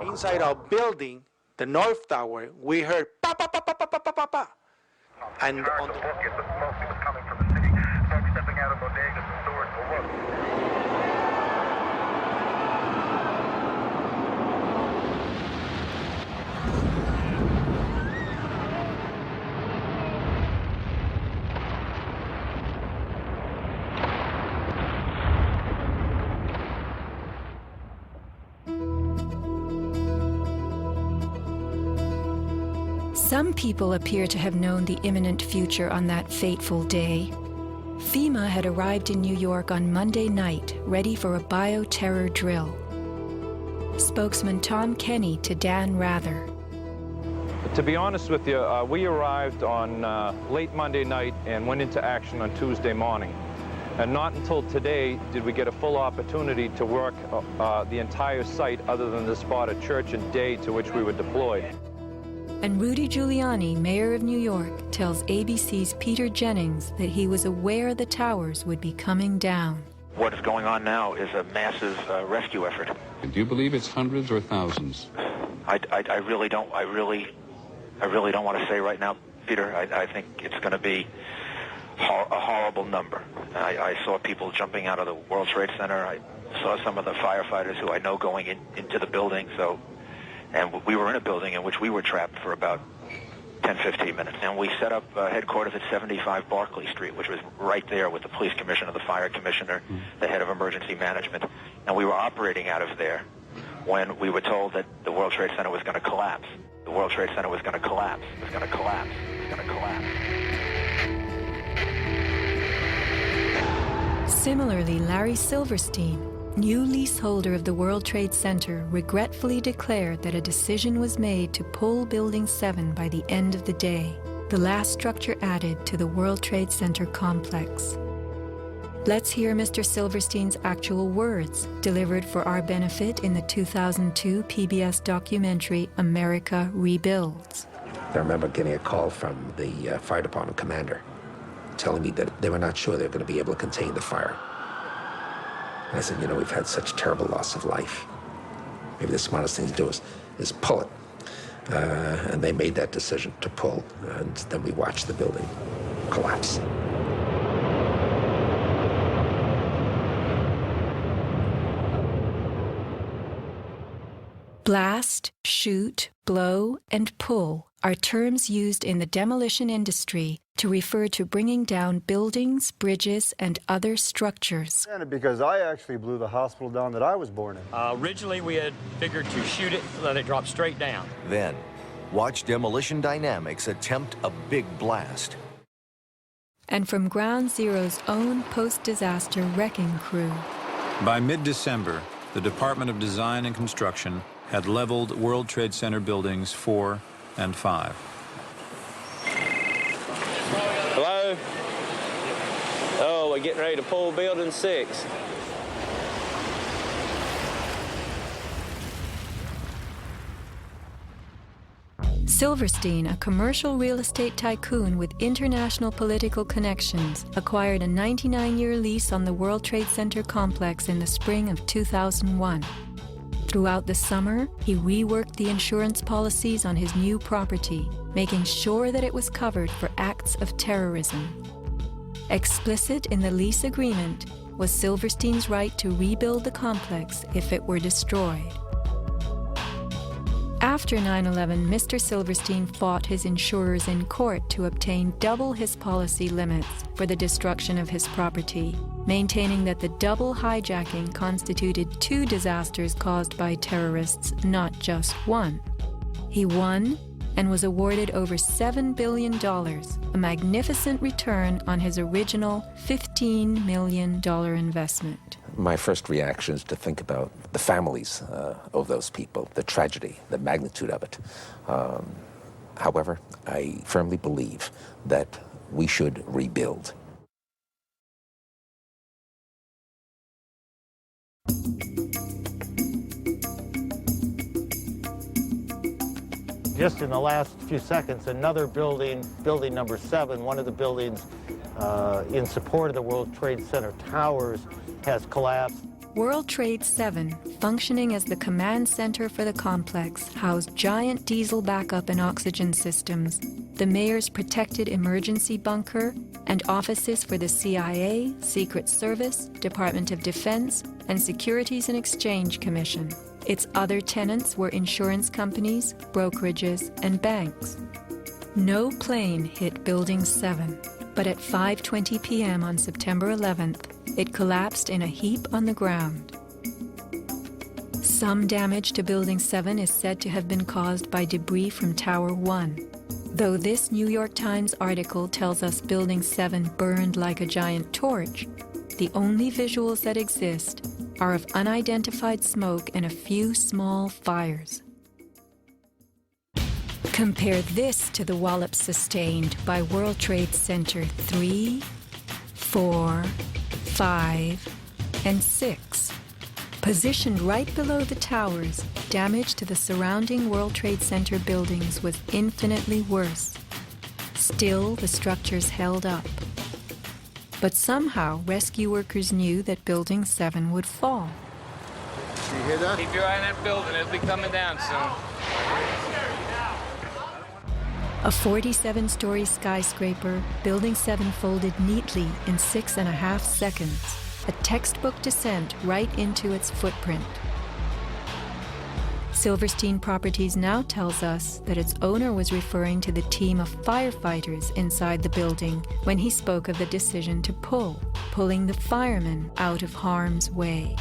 Inside our building, the North Tower, we heard pa pa pa pa pa pa pa pa pa. And on the
Mostly was coming from the city. Folks stepping out of bodegas and stores for work.
Some people appear to have known the imminent future on that fateful day. FEMA had arrived in New York on Monday night, ready for a bioterror drill. Spokesman Tom Kenny to Dan Rather.
To be honest with you, we arrived on late Monday night and went into action on Tuesday morning. And not until today did we get a full opportunity to work the entire site other than the spot at Church and Day to which we were deployed.
And Rudy Giuliani, mayor of New York, tells ABC's Peter Jennings that he was aware the towers would be coming down.
What is going on now is a massive rescue effort.
Do you believe it's hundreds or thousands?
I really don't want to say right now, Peter. I think it's going to be a horrible number. I saw people jumping out of the World Trade Center. I saw some of the firefighters who I know going into the building. And we were in a building in which we were trapped for about 10, 15 minutes. And we set up headquarters at 75 Barclay Street, which was right there with the police commissioner, the fire commissioner, the head of emergency management. And we were operating out of there when we were told that the World Trade Center was going to collapse. The World Trade Center was going to collapse. It was going to collapse. It was going to collapse.
Similarly, Larry Silverstein, new leaseholder of the World Trade Center, regretfully declared that a decision was made to pull Building 7 by the end of the day, the last structure added to the World Trade Center complex. Let's hear Mr. Silverstein's actual words, delivered for our benefit in the 2002 PBS documentary America Rebuilds.
I remember getting a call from the fire department commander telling me that they were not sure they were going to be able to contain the fire. And I said, we've had such terrible loss of life. Maybe the smartest thing to do is pull it. And they made that decision to pull, and then we watched the building collapse.
Blast, shoot, blow, and pull are terms used in the demolition industry to refer to bringing down buildings, bridges, and other structures.
Because I actually blew the hospital down that I was born in.
Originally, we had figured to shoot it, let it drop straight down.
Then, watch Demolition Dynamics attempt a big blast.
And from Ground Zero's own post-disaster wrecking crew.
By mid-December, the Department of Design and Construction had leveled World Trade Center buildings 4 and 5.
Hello? Oh, we're getting ready to pull building 6.
Silverstein, a commercial real estate tycoon with international political connections, acquired a 99-year lease on the World Trade Center complex in the spring of 2001. Throughout the summer, he reworked the insurance policies on his new property, making sure that it was covered for acts of terrorism. Explicit in the lease agreement was Silverstein's right to rebuild the complex if it were destroyed. After 9/11, Mr. Silverstein fought his insurers in court to obtain double his policy limits for the destruction of his property, maintaining that the double hijacking constituted 2 disasters caused by terrorists, not just one. He won and was awarded over $7 billion, a magnificent return on his original $15 million investment.
My first reaction is to think about the families of those people, the tragedy, the magnitude of it. However, I firmly believe that we should rebuild.
Just in the last few seconds, another building, building number 7, one of the buildings in support of the World Trade Center towers, has collapsed.
World Trade 7, functioning as the command center for the complex, housed giant diesel backup and oxygen systems, the mayor's protected emergency bunker, and offices for the CIA, Secret Service, Department of Defense, and Securities and Exchange Commission. Its other tenants were insurance companies, brokerages, and banks. No plane hit Building 7, but at 5:20 p.m. on September 11th, it collapsed in a heap on the ground. Some damage to Building 7 is said to have been caused by debris from Tower 1. Though this New York Times article tells us Building 7 burned like a giant torch, the only visuals that exist are of unidentified smoke and a few small fires. Compare this to the wallops sustained by World Trade Center 3, 4, 5, and 6. Positioned right below the towers, damage to the surrounding World Trade Center buildings was infinitely worse. Still, the structures held up. But somehow, rescue workers knew that Building 7 would fall.
You hear that?
Keep your eye on that building. It'll be coming down soon.
A 47-story skyscraper, Building 7 folded neatly in 6.5 seconds, a textbook descent right into its footprint. Silverstein Properties now tells us that its owner was referring to the team of firefighters inside the building when he spoke of the decision to pulling the firemen out of harm's way.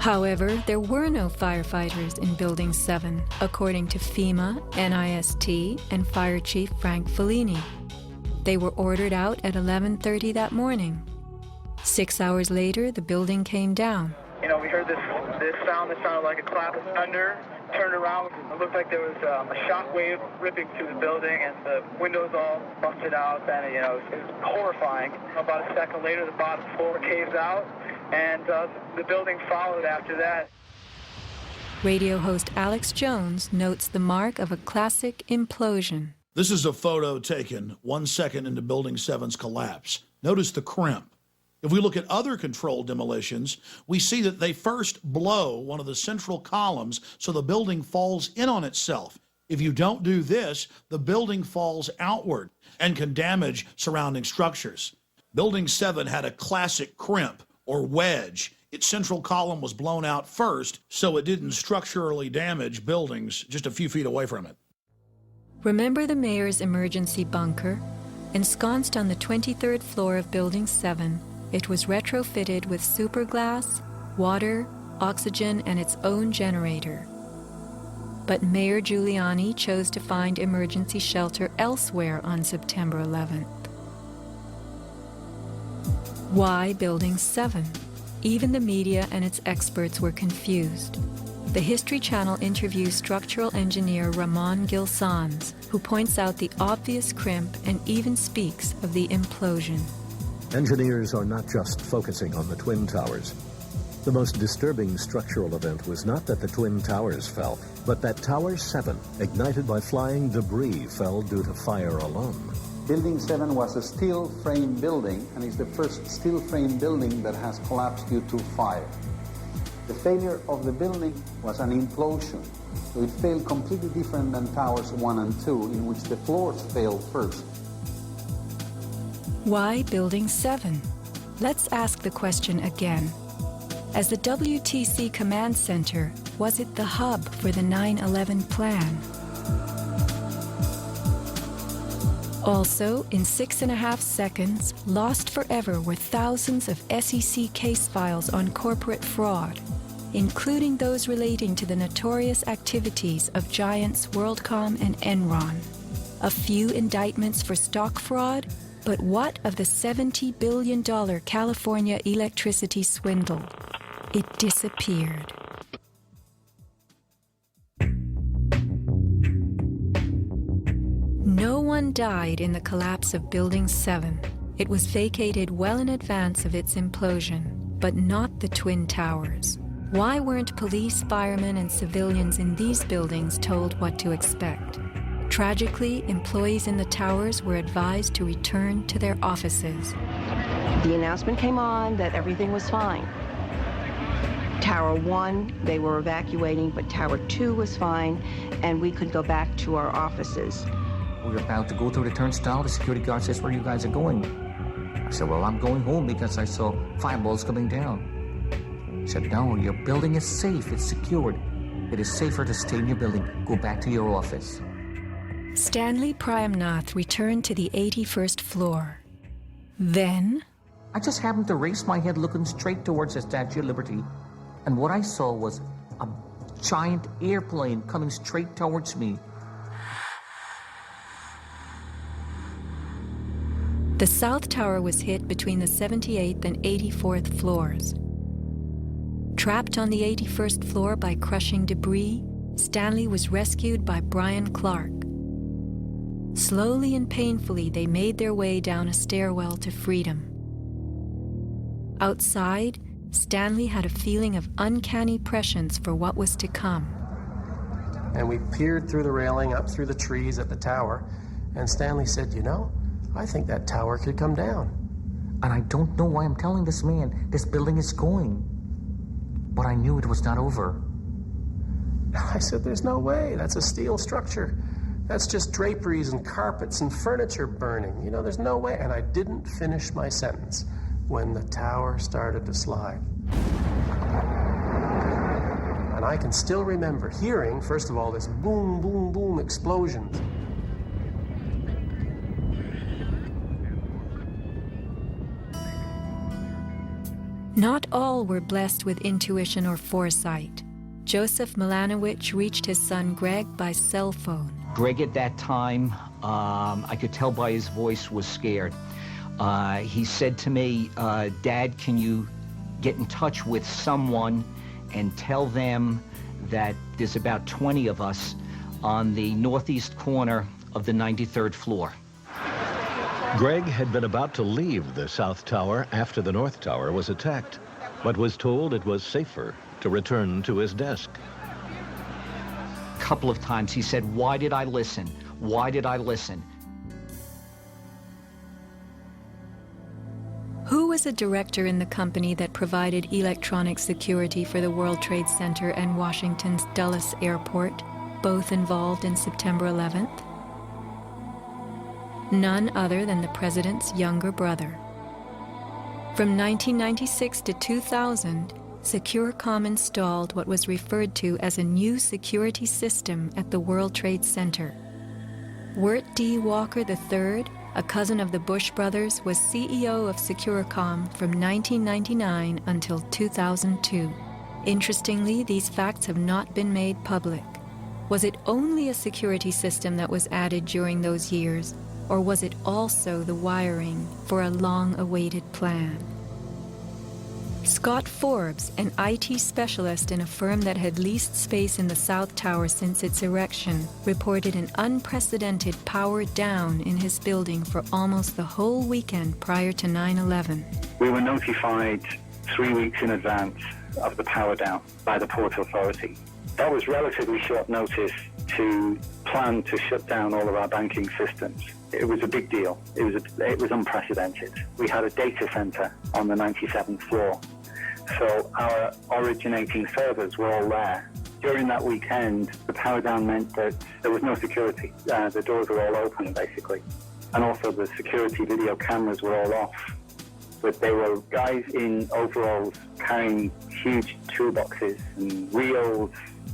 However, there were no firefighters in Building 7, according to FEMA, NIST, and Fire Chief Frank Fellini. They were ordered out at 11:30 that morning. 6 hours later, the building came down.
You know, we heard this sound that sounded like a clap of thunder. Turned around, it looked like there was a shock wave ripping through the building, and the windows all busted out, and it was horrifying. About a second later, the bottom floor caves out, and the building followed after that.
Radio host Alex Jones notes the mark of a classic implosion.
This is a photo taken 1 second into Building 7's collapse. Notice the crimp. If we look at other controlled demolitions, we see that they first blow one of the central columns so the building falls in on itself. If you don't do this, the building falls outward and can damage surrounding structures. Building 7 had a classic crimp or wedge. Its central column was blown out first, so it didn't structurally damage buildings just a few feet away from it.
Remember the mayor's emergency bunker? Ensconced on the 23rd floor of Building 7, it was retrofitted with superglass, water, oxygen, and its own generator. But Mayor Giuliani chose to find emergency shelter elsewhere on September 11th. Why Building 7? Even the media and its experts were confused. The History Channel interviews structural engineer Ramon Gil-Sans, who points out the obvious crimp and even speaks of the implosion.
Engineers are not just focusing on the Twin Towers. The most disturbing structural event was not that the Twin Towers fell, but that Tower 7, ignited by flying debris, fell due to fire alone.
Building 7 was a steel frame building, and is the first steel frame building that has collapsed due to fire. The failure of the building was an implosion, so it failed completely different than Towers 1 and 2, in which the floors failed first.
Why Building 7? Let's ask the question again. As the WTC Command Center, was it the hub for the 9/11 plan? Also, in 6.5 seconds, lost forever were thousands of SEC case files on corporate fraud, including those relating to the notorious activities of giants WorldCom and Enron. A few indictments for stock fraud, but what of the $70 billion California electricity swindle? It disappeared. No one died in the collapse of Building 7. It was vacated well in advance of its implosion, but not the Twin Towers. Why weren't police, firemen, and civilians in these buildings told what to expect? Tragically, employees in the towers were advised to return to their offices.
The announcement came on that everything was fine. Tower 1, they were evacuating, but Tower 2 was fine, and we could go back to our offices.
We were about to go through the turnstile. The security guard says, "Where you guys are going?" I said, "Well, I'm going home because I saw fireballs coming down." He said, "No, your building is safe. It's secured. It is safer to stay in your building. Go back to your office."
Stanley Prayamnath returned to the 81st floor. Then,
I just happened to raise my head looking straight towards the Statue of Liberty, and what I saw was a giant airplane coming straight towards me.
the South Tower was hit between the 78th and 84th floors. Trapped on the 81st floor by crushing debris, Stanley was rescued by Brian Clark. Slowly and painfully, they made their way down a stairwell to freedom. Outside, Stanley had a feeling of uncanny prescience for what was to come.
And we peered through the railing, up through the trees at the tower, and Stanley said, "You know, I think that tower could come down."
And I don't know why I'm telling this man this building is going. But I knew it was not over.
I said, "There's no way. That's a steel structure. That's just draperies and carpets and furniture burning. You know, there's no way." And I didn't finish my sentence when the tower started to slide. And I can still remember hearing, first of all, this boom, boom, boom explosions.
Not all were blessed with intuition or foresight. Joseph Milanowicz reached his son Greg by cell phone.
Greg at that time, I could tell by his voice, was scared. He said to me, "Dad, can you get in touch with someone and tell them that there's about 20 of us on the northeast corner of the 93rd floor."
Greg had been about to leave the South Tower after the North Tower was attacked, but was told it was safer to return to his desk.
A couple of times he said, "Why did I listen? Why did I listen?"
Who was a director in the company that provided electronic security for the World Trade Center and Washington's Dulles Airport, both involved in September 11th? None other than the president's younger brother. From 1996 to 2000, Securacom installed what was referred to as a new security system at the World Trade Center. Wirt D. Walker III, a cousin of the Bush brothers, was CEO of Securacom from 1999 until 2002. Interestingly, these facts have not been made public. Was it only a security system that was added during those years, or was it also the wiring for a long-awaited plan? Scott Forbes, an IT specialist in a firm that had leased space in the South Tower since its erection, reported an unprecedented power down in his building for almost the whole weekend prior to 9/11.
We were notified
3 weeks in advance of the power down by the Port Authority. That was relatively short notice to plan to shut down all of our banking systems. It was a big deal. It was unprecedented. We had a data center on the 97th floor, so our originating servers were all there. During that weekend, the power down meant that there was no security. The doors were all open, basically. And also the security video cameras were all off. But they were guys in overalls carrying huge toolboxes and reels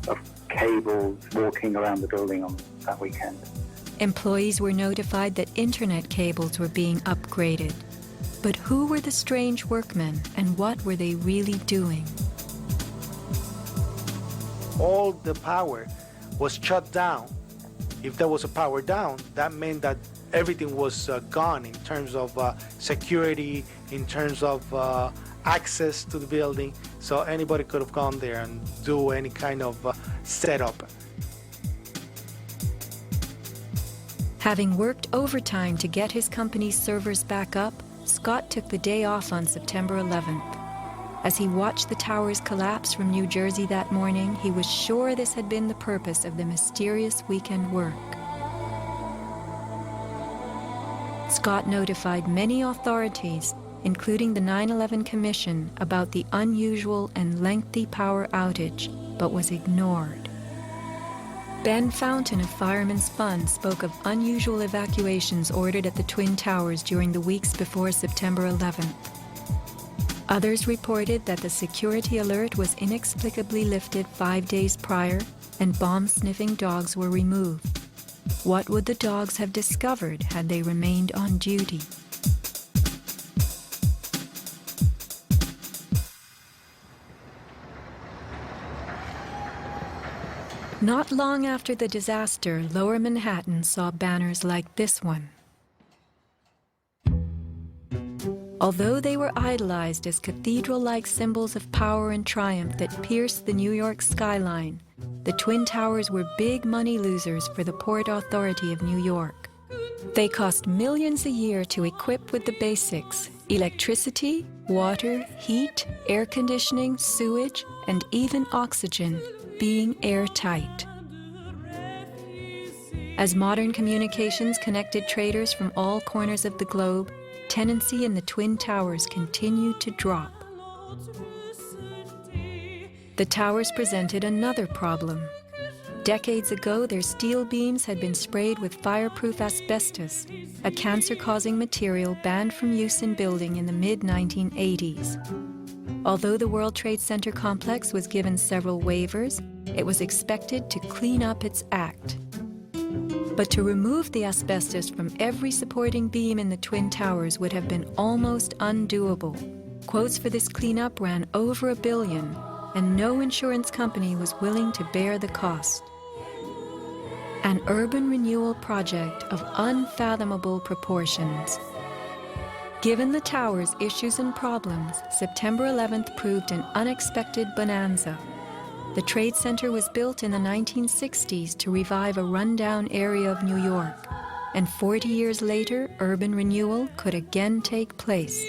of cables walking around the building on that weekend.
Employees were notified that internet cables were being upgraded. But who were the strange workmen, and what were they really doing?
All the power was shut down. If there was a power down, that meant that everything was gone in terms of security, in terms of access to the building. So anybody could have gone there and do any kind of setup.
Having worked overtime to get his company's servers back up, Scott took the day off on September 11th. As he watched the towers collapse from New Jersey that morning, he was sure this had been the purpose of the mysterious weekend work. Scott notified many authorities, including the 9/11 Commission, about the unusual and lengthy power outage, but was ignored. Ben Fountain of Fireman's Fund spoke of unusual evacuations ordered at the Twin Towers during the weeks before September 11th. Others reported that the security alert was inexplicably lifted 5 days prior and bomb-sniffing dogs were removed. What would the dogs have discovered had they remained on duty? Not long after the disaster, Lower Manhattan saw banners like this one. Although they were idolized as cathedral-like symbols of power and triumph that pierced the New York skyline, the Twin Towers were big money losers for the Port Authority of New York. They cost millions a year to equip with the basics: electricity, water, heat, air conditioning, sewage, and even oxygen, being airtight. As modern communications connected traders from all corners of the globe, tenancy in the Twin Towers continued to drop. The towers presented another problem. Decades ago, their steel beams had been sprayed with fireproof asbestos, a cancer-causing material banned from use in building in the mid-1980s. Although the World Trade Center complex was given several waivers, it was expected to clean up its act. But to remove the asbestos from every supporting beam in the Twin Towers would have been almost undoable. Quotes for this cleanup ran over $1 billion, and no insurance company was willing to bear the cost. An urban renewal project of unfathomable proportions. Given the tower's issues and problems, September 11th proved an unexpected bonanza. The Trade Center was built in the 1960s to revive a rundown area of New York, and 40 years later, urban renewal could again take place.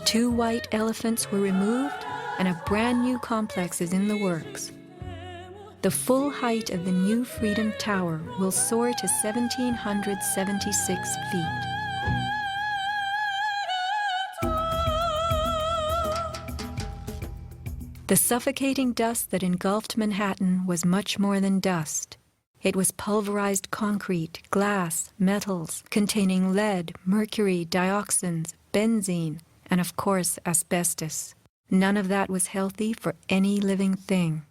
2 white elephants were removed, and a brand new complex is in the works. The full height of the new Freedom Tower will soar to 1,776 feet. The suffocating dust that engulfed Manhattan was much more than dust. It was pulverized concrete, glass, metals containing lead, mercury, dioxins, benzene, and of course asbestos. None of that was healthy for any living thing.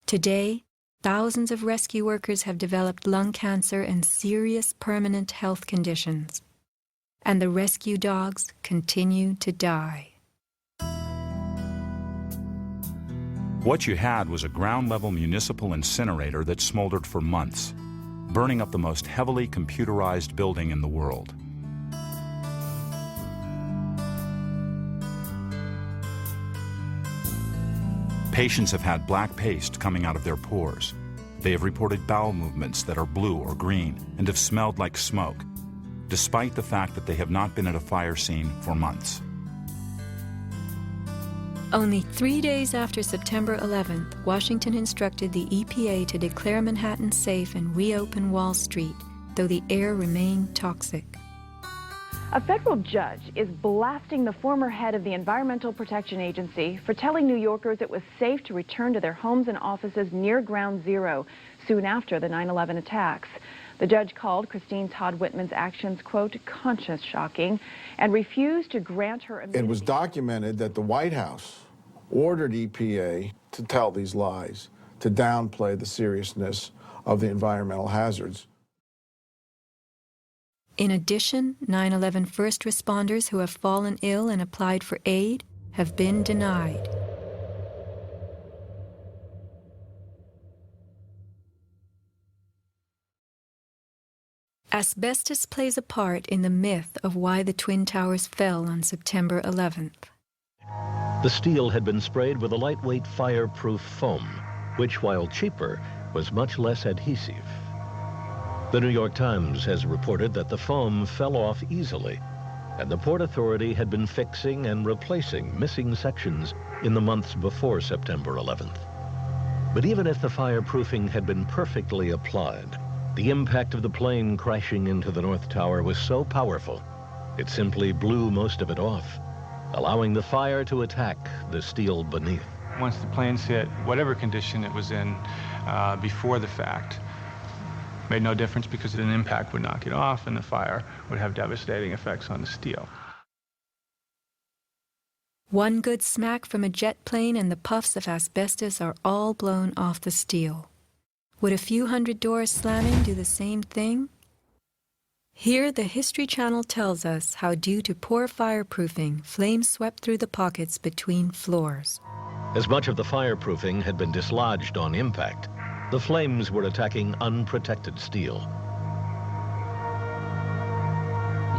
Today, thousands of rescue workers have developed lung cancer and serious permanent health conditions. And the rescue dogs continue to die.
What you had was a ground-level municipal incinerator that smoldered for months, burning up the most heavily computerized building in the world. Patients have had black paste coming out of their pores. They have reported bowel movements that are blue or green and have smelled like smoke, despite the fact that they have not been at a fire scene for months.
Only 3 days after September 11th, Washington instructed the EPA to declare Manhattan safe and reopen Wall Street, though the air remained toxic.
A federal judge is blasting the former head of the Environmental Protection Agency for telling New Yorkers it was safe to return to their homes and offices near Ground Zero soon after the 9/11 attacks. The judge called Christine Todd Whitman's actions, quote, conscience shocking, and refused to grant her immunity.
It was documented that the White House ordered EPA to tell these lies, to downplay the seriousness of the environmental hazards.
In addition, 9/11 first responders who have fallen ill and applied for aid have been denied. Asbestos plays a part in the myth of why the Twin Towers fell on September 11th.
The steel had been sprayed with a lightweight fireproof foam, which, while cheaper, was much less adhesive. The New York Times has reported that the foam fell off easily, and the Port Authority had been fixing and replacing missing sections in the months before September 11th. But even if the fireproofing had been perfectly applied, the impact of the plane crashing into the North Tower was so powerful, it simply blew most of it off, allowing the fire to attack the steel beneath.
Once the planes hit, whatever condition it was in before the fact, made no difference because an impact would knock it off and the fire would have devastating effects on the steel.
One good smack from a jet plane and the puffs of asbestos are all blown off the steel. Would a few hundred doors slamming do the same thing? Here, the History Channel tells us how, due to poor fireproofing, flames swept through the pockets between floors.
As much of the fireproofing had been dislodged on impact, the flames were attacking unprotected steel.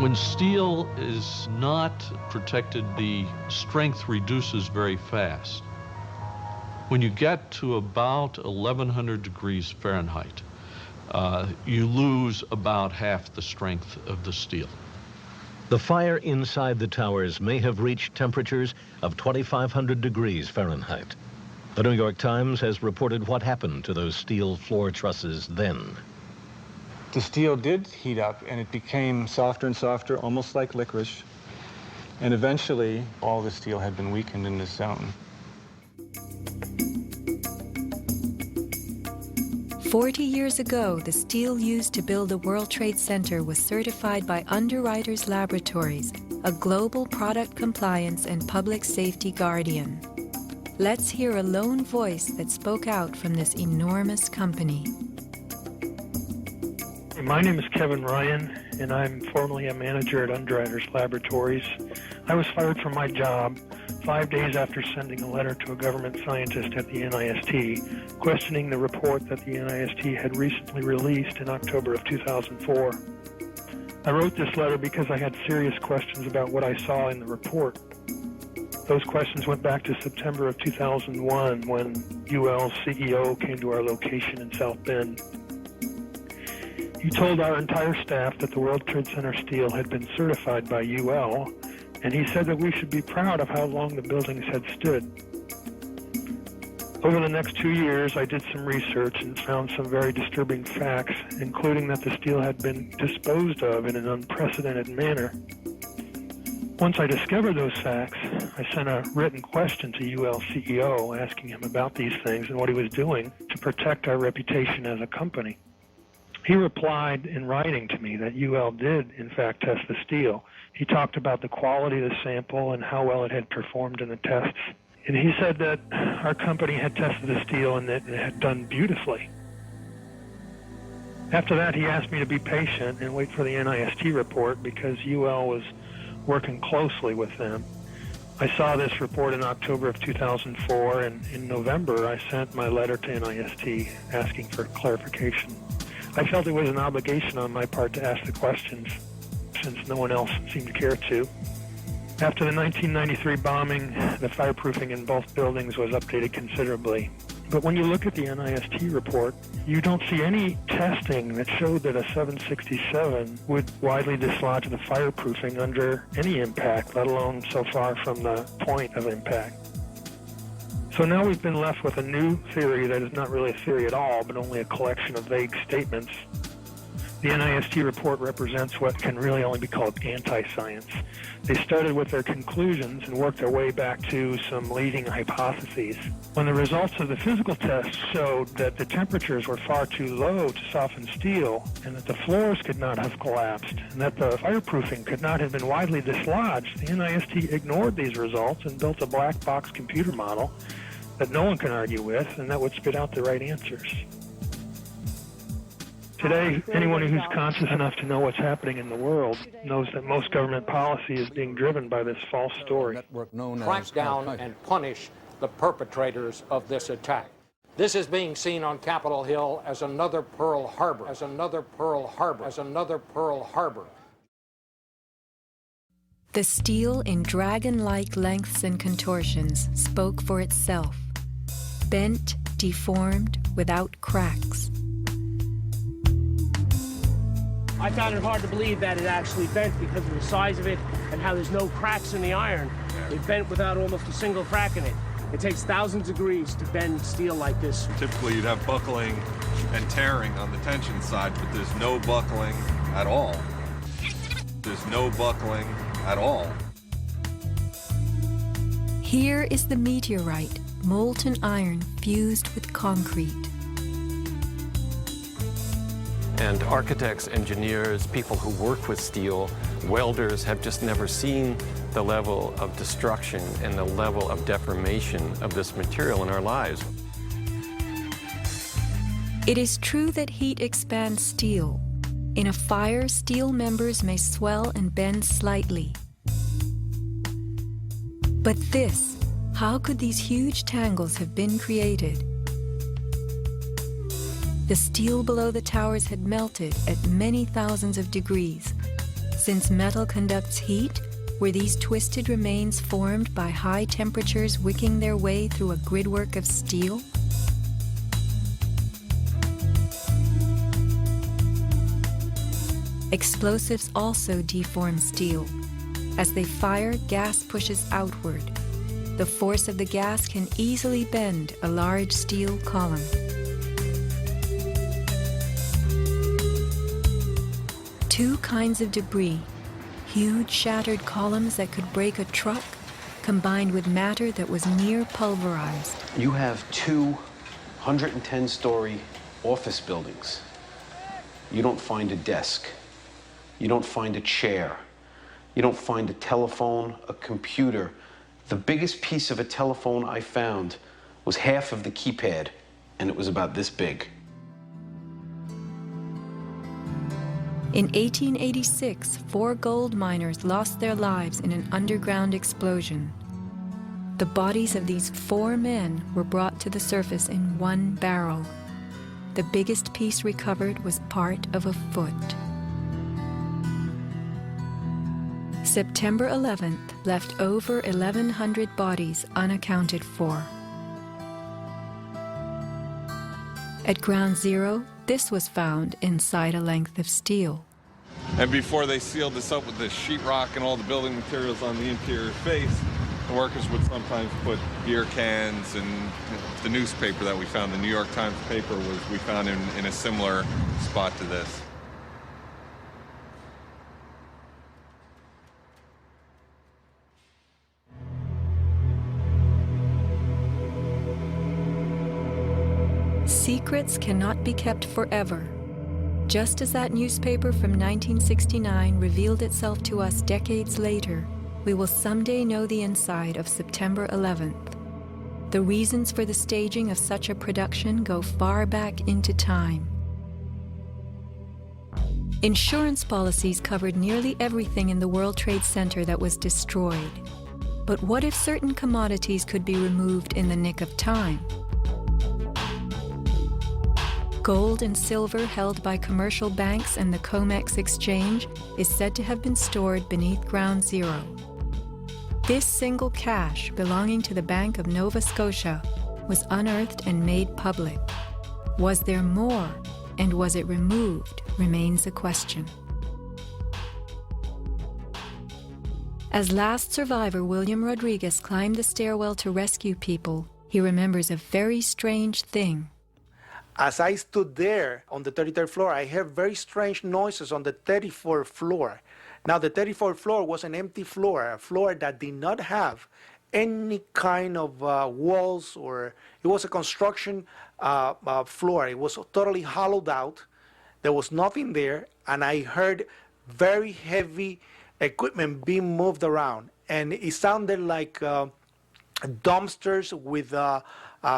When steel is not protected, the strength reduces very fast. When you get to about 1100 degrees Fahrenheit, you lose about half the strength of the steel.
The fire inside the towers may have reached temperatures of 2500 degrees Fahrenheit. The New York Times has reported what happened to those steel floor trusses then.
The steel did heat up and it became softer and softer, almost like licorice. And eventually, all the steel had been weakened in this zone.
40 years ago, the steel used to build the World Trade Center was certified by Underwriters Laboratories, a global product compliance and public safety guardian. Let's hear a lone voice that spoke out from this enormous company.
My name is Kevin Ryan, and I'm formerly a manager at Underwriters Laboratories. I was fired from my job 5 days after sending a letter to a government scientist at the NIST, questioning the report that the NIST had recently released in October of 2004. I wrote this letter because I had serious questions about what I saw in the report. Those questions went back to September of 2001 when UL's CEO came to our location in South Bend. He told our entire staff that the World Trade Center steel had been certified by UL, and he said that we should be proud of how long the buildings had stood. Over the next 2 years, I did some research and found some very disturbing facts, including that the steel had been disposed of in an unprecedented manner. Once I discovered those facts, I sent a written question to UL CEO asking him about these things and what he was doing to protect our reputation as a company. He replied in writing to me that UL did, in fact, test the steel. He talked about the quality of the sample and how well it had performed in the tests. And he said that our company had tested the steel and that it had done beautifully. After that, he asked me to be patient and wait for the NIST report because UL was working closely with them. I saw this report in October of 2004, and in November, I sent my letter to NIST asking for clarification. I felt it was an obligation on my part to ask the questions, since no one else seemed to care to. After the 1993 bombing, the fireproofing in both buildings was updated considerably. But when you look at the NIST report, you don't see any testing that showed that a 767 would widely dislodge the fireproofing under any impact, let alone so far from the point of impact. So now we've been left with a new theory that is not really a theory at all, but only a collection of vague statements. The NIST report represents what can really only be called anti-science. They started with their conclusions and worked their way back to some leading hypotheses. When the results of the physical tests showed that the temperatures were far too low to soften steel, and that the floors could not have collapsed, and that the fireproofing could not have been widely dislodged, the NIST ignored these results and built a black box computer model that no one can argue with and that would spit out the right answers. Today, anyone who's conscious enough to know what's happening in the world knows that most government policy is being driven by this false story.
Crack down and punish the perpetrators of this attack. This is being seen on Capitol Hill as another Pearl Harbor, as another Pearl Harbor, as another Pearl Harbor.
The steel in dragon-like lengths and contortions spoke for itself. Bent, deformed, without cracks.
I found it hard to believe that it actually bent because of the size of it and how there's no cracks in the iron. It bent without almost a single crack in it. It takes thousands of degrees to bend steel like this.
Typically you'd have buckling and tearing on the tension side, but there's no buckling at all. There's no buckling at all.
Here is the meteorite, molten iron fused with concrete.
And architects, engineers, people who work with steel, welders have just never seen the level of destruction and the level of deformation of this material in our lives.
It is true that heat expands steel. In a fire, steel members may swell and bend slightly. But this, how could these huge tangles have been created? The steel below the towers had melted at many thousands of degrees. Since metal conducts heat, were these twisted remains formed by high temperatures wicking their way through a gridwork of steel? Explosives also deform steel. As they fire, gas pushes outward. The force of the gas can easily bend a large steel column. Two kinds of debris, huge shattered columns that could break a truck, combined with matter that was near pulverized.
You have two 110-story office buildings. You don't find a desk. You don't find a chair. You don't find a telephone, a computer. The biggest piece of a telephone I found was half of the keypad, and it was about this big.
In 1886, 4 gold miners lost their lives in an underground explosion. The bodies of these 4 men were brought to the surface in one barrel. The biggest piece recovered was part of a foot. September 11th left over 1,100 bodies unaccounted for. At Ground Zero, this was found inside a length of steel.
And before they sealed this up with the sheetrock and all the building materials on the interior face, the workers would sometimes put beer cans, and the newspaper that we found, the New York Times paper, we found in a similar spot to this.
Secrets cannot be kept forever. Just as that newspaper from 1969 revealed itself to us decades later, we will someday know the inside of September 11th. The reasons for the staging of such a production go far back into time. Insurance policies covered nearly everything in the World Trade Center that was destroyed. But what if certain commodities could be removed in the nick of time? Gold and silver held by commercial banks and the COMEX exchange is said to have been stored beneath Ground Zero. This single cache belonging to the Bank of Nova Scotia was unearthed and made public. Was there more, and was it removed, remains a question. As last survivor William Rodriguez climbed the stairwell to rescue people, he remembers a very strange thing.
As I stood there on the 33rd floor, I heard very strange noises on the 34th floor. Now, the 34th floor was an empty floor, a floor that did not have any kind of walls, or it was a construction floor. It was totally hollowed out. There was nothing there, and I heard very heavy equipment being moved around, and it sounded like dumpsters with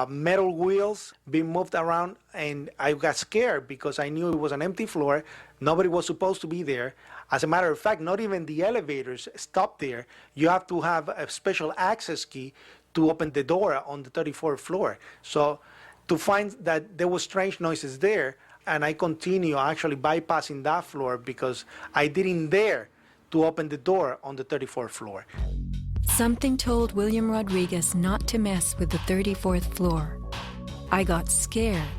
metal wheels being moved around, and I got scared because I knew it was an empty floor. Nobody was supposed to be there. As a matter of fact, not even the elevators stopped there. You have to have a special access key to open the door on the 34th floor. So to find that there were strange noises there, and I continue actually bypassing that floor because I didn't dare to open the door on the 34th floor.
Something told William Rodriguez not to mess with the 34th floor. I got scared.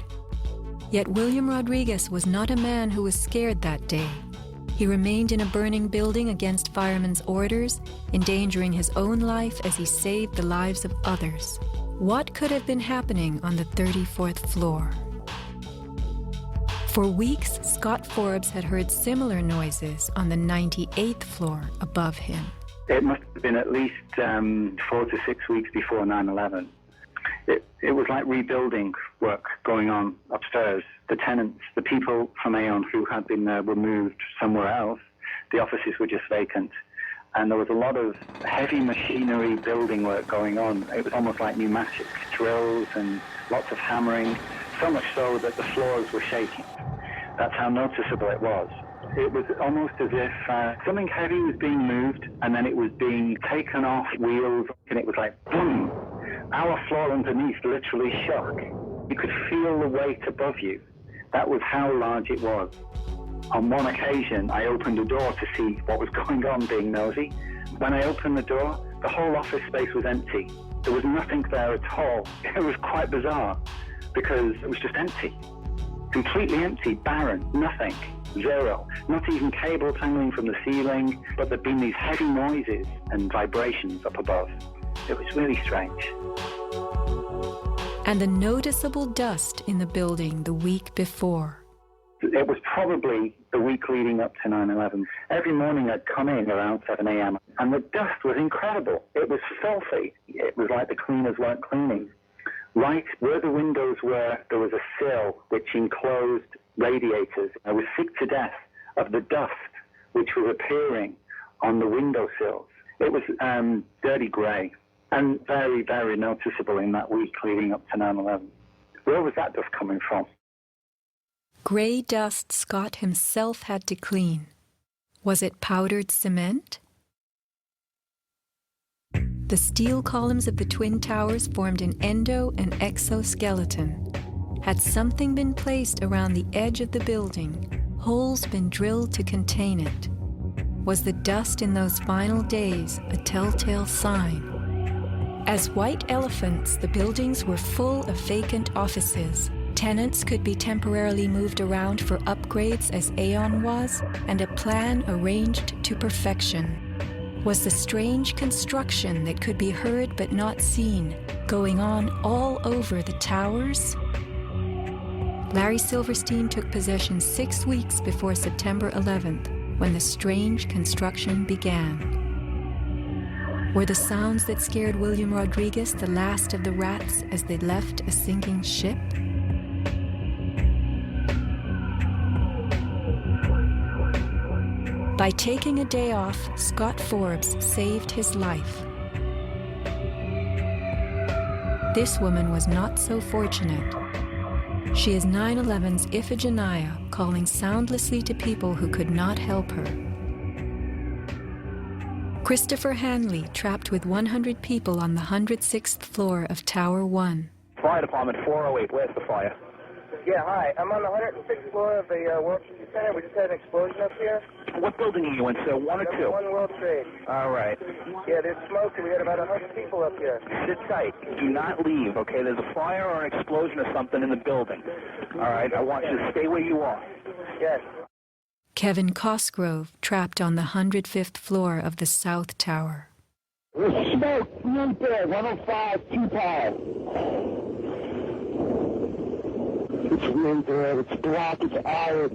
Yet William Rodriguez was not a man who was scared that day. He remained in a burning building against firemen's orders, endangering his own life as he saved the lives of others. What could have been happening on the 34th floor? For weeks, Scott Forbes had heard similar noises on the 98th floor above him.
It must have been at least 4 to 6 weeks before 9/11. It was like rebuilding work going on upstairs. The tenants, the people from Aon who had been were moved somewhere else. The offices were just vacant. And there was a lot of heavy machinery building work going on. It was almost like pneumatic drills and lots of hammering, so much so that the floors were shaking. That's how noticeable it was. It was almost as if something heavy was being moved and then it was being taken off wheels, and it was like boom. Our floor underneath literally shook. You could feel the weight above you. That was how large it was. On one occasion, I opened the door to see what was going on, being nosy. When I opened the door, the whole office space was empty. There was nothing there at all. It was quite bizarre because it was just empty. Completely empty, barren, nothing, zero. Not even cables hanging from the ceiling, but there'd been these heavy noises and vibrations up above. It was really strange.
And the noticeable dust in the building the week before.
It was probably the week leading up to 9/11. Every morning I'd come in around 7 a.m. and the dust was incredible. It was filthy. It was like the cleaners weren't cleaning. Right where the windows were, there was a sill which enclosed radiators. I was sick to death of the dust which was appearing on the windowsills. It was dirty grey and very, very noticeable in that week leading up to 9/11. Where was that dust coming from?
Grey dust Scott himself had to clean. Was it powdered cement? The steel columns of the Twin Towers formed an endo and exoskeleton. Had something been placed around the edge of the building, holes been drilled to contain it? Was the dust in those final days a telltale sign? As white elephants, the buildings were full of vacant offices. Tenants could be temporarily moved around for upgrades as Aon was, and a plan arranged to perfection. Was the strange construction that could be heard but not seen going on all over the towers? Larry Silverstein took possession 6 weeks before September 11th, when the strange construction began. Were the sounds that scared William Rodriguez the last of the rats as they left a sinking ship? By taking a day off, Scott Forbes saved his life. This woman was not so fortunate. She is 9/11's Iphigenia, calling soundlessly to people who could not help her. Christopher Hanley, trapped with 100 people on the 106th floor of Tower 1.
Fire Department 408, where's the fire?
Yeah, hi. I'm on the 106th floor of the World Trade Center. We just had an explosion up here.
What building are you in, sir? 1 or 2?
1 World Trade.
All right.
Yeah, there's smoke, and we got about 100 people up here.
Sit tight. Do not leave, okay? There's a fire or an explosion or something in the building. All right? I want you to stay where you are.
Yes.
Kevin Cosgrove, trapped on the 105th floor of the South Tower.
We
There's smoke right there, 105, 2 power. It's really bad. It's black. It's iron.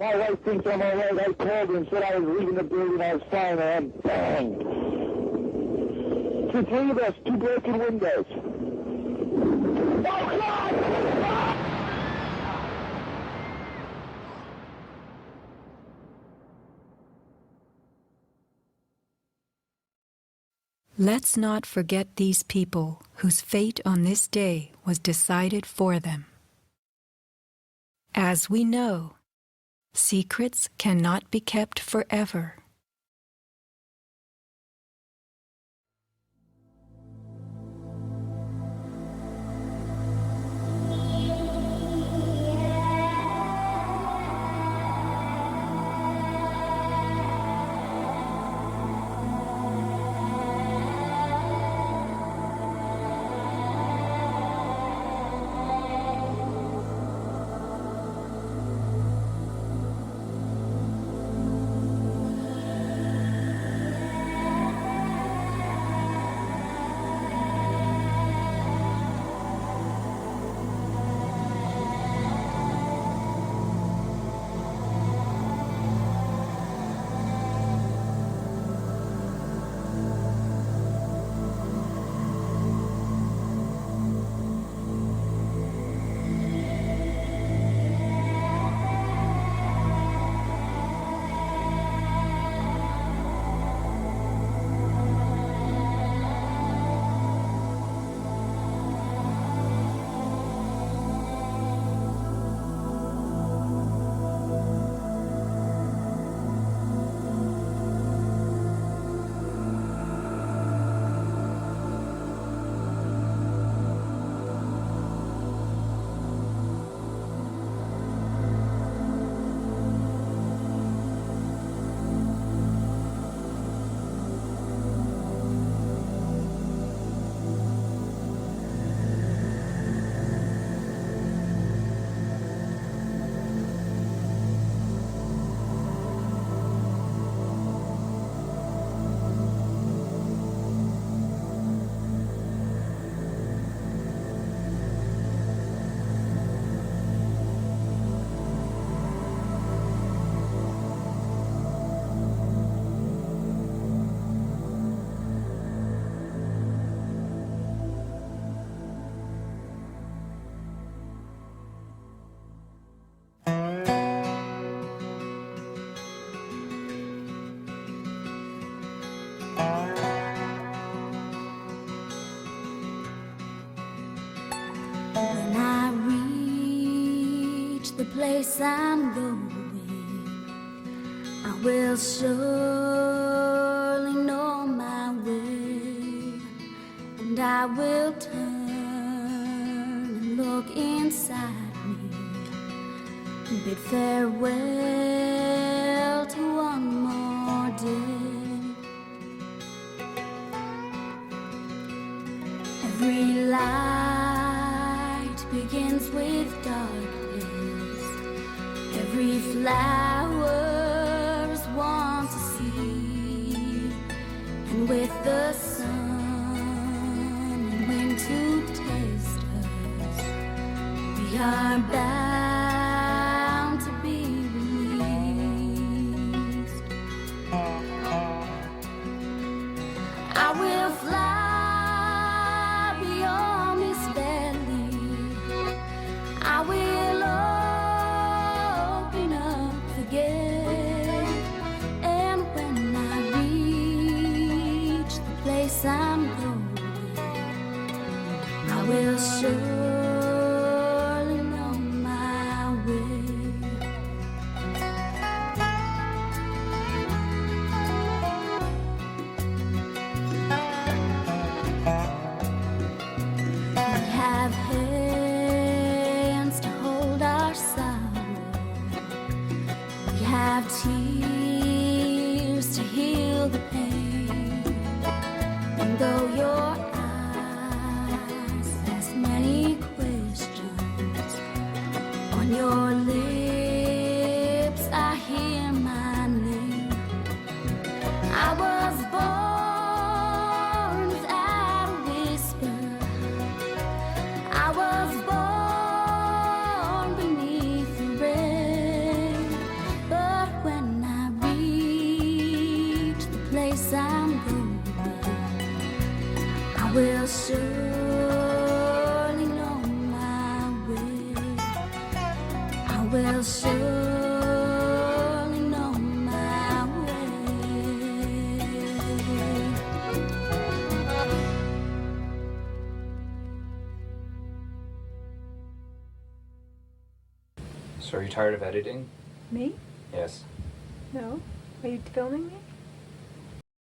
My wife thinks I'm all right. I called her and said I was leaving the building. I was fine, and bang. Two, 3 of us, 2 broken windows. Oh, God!
Let's not forget these people whose fate on this day was decided for them. As we know, secrets cannot be kept forever.
When I reach the place I'm going, I will surely know my way, and I will turn and look inside me and bid farewell to one more day. Every light begins with darkness. Every flower is one to see, and with the sun and wind to taste us, we are bound to be released. I will fly beyond this valley. I will open up the gate, and when I reach the place I'm going, I will surely know my way. We have hands to hold our sorrow. We have tears to heal the pain. And though your eyes ask many questions, place I'm going, I will surely know my way. I will surely know my way.
So are you tired of editing?
Me?
Yes.
No. Are you filming me?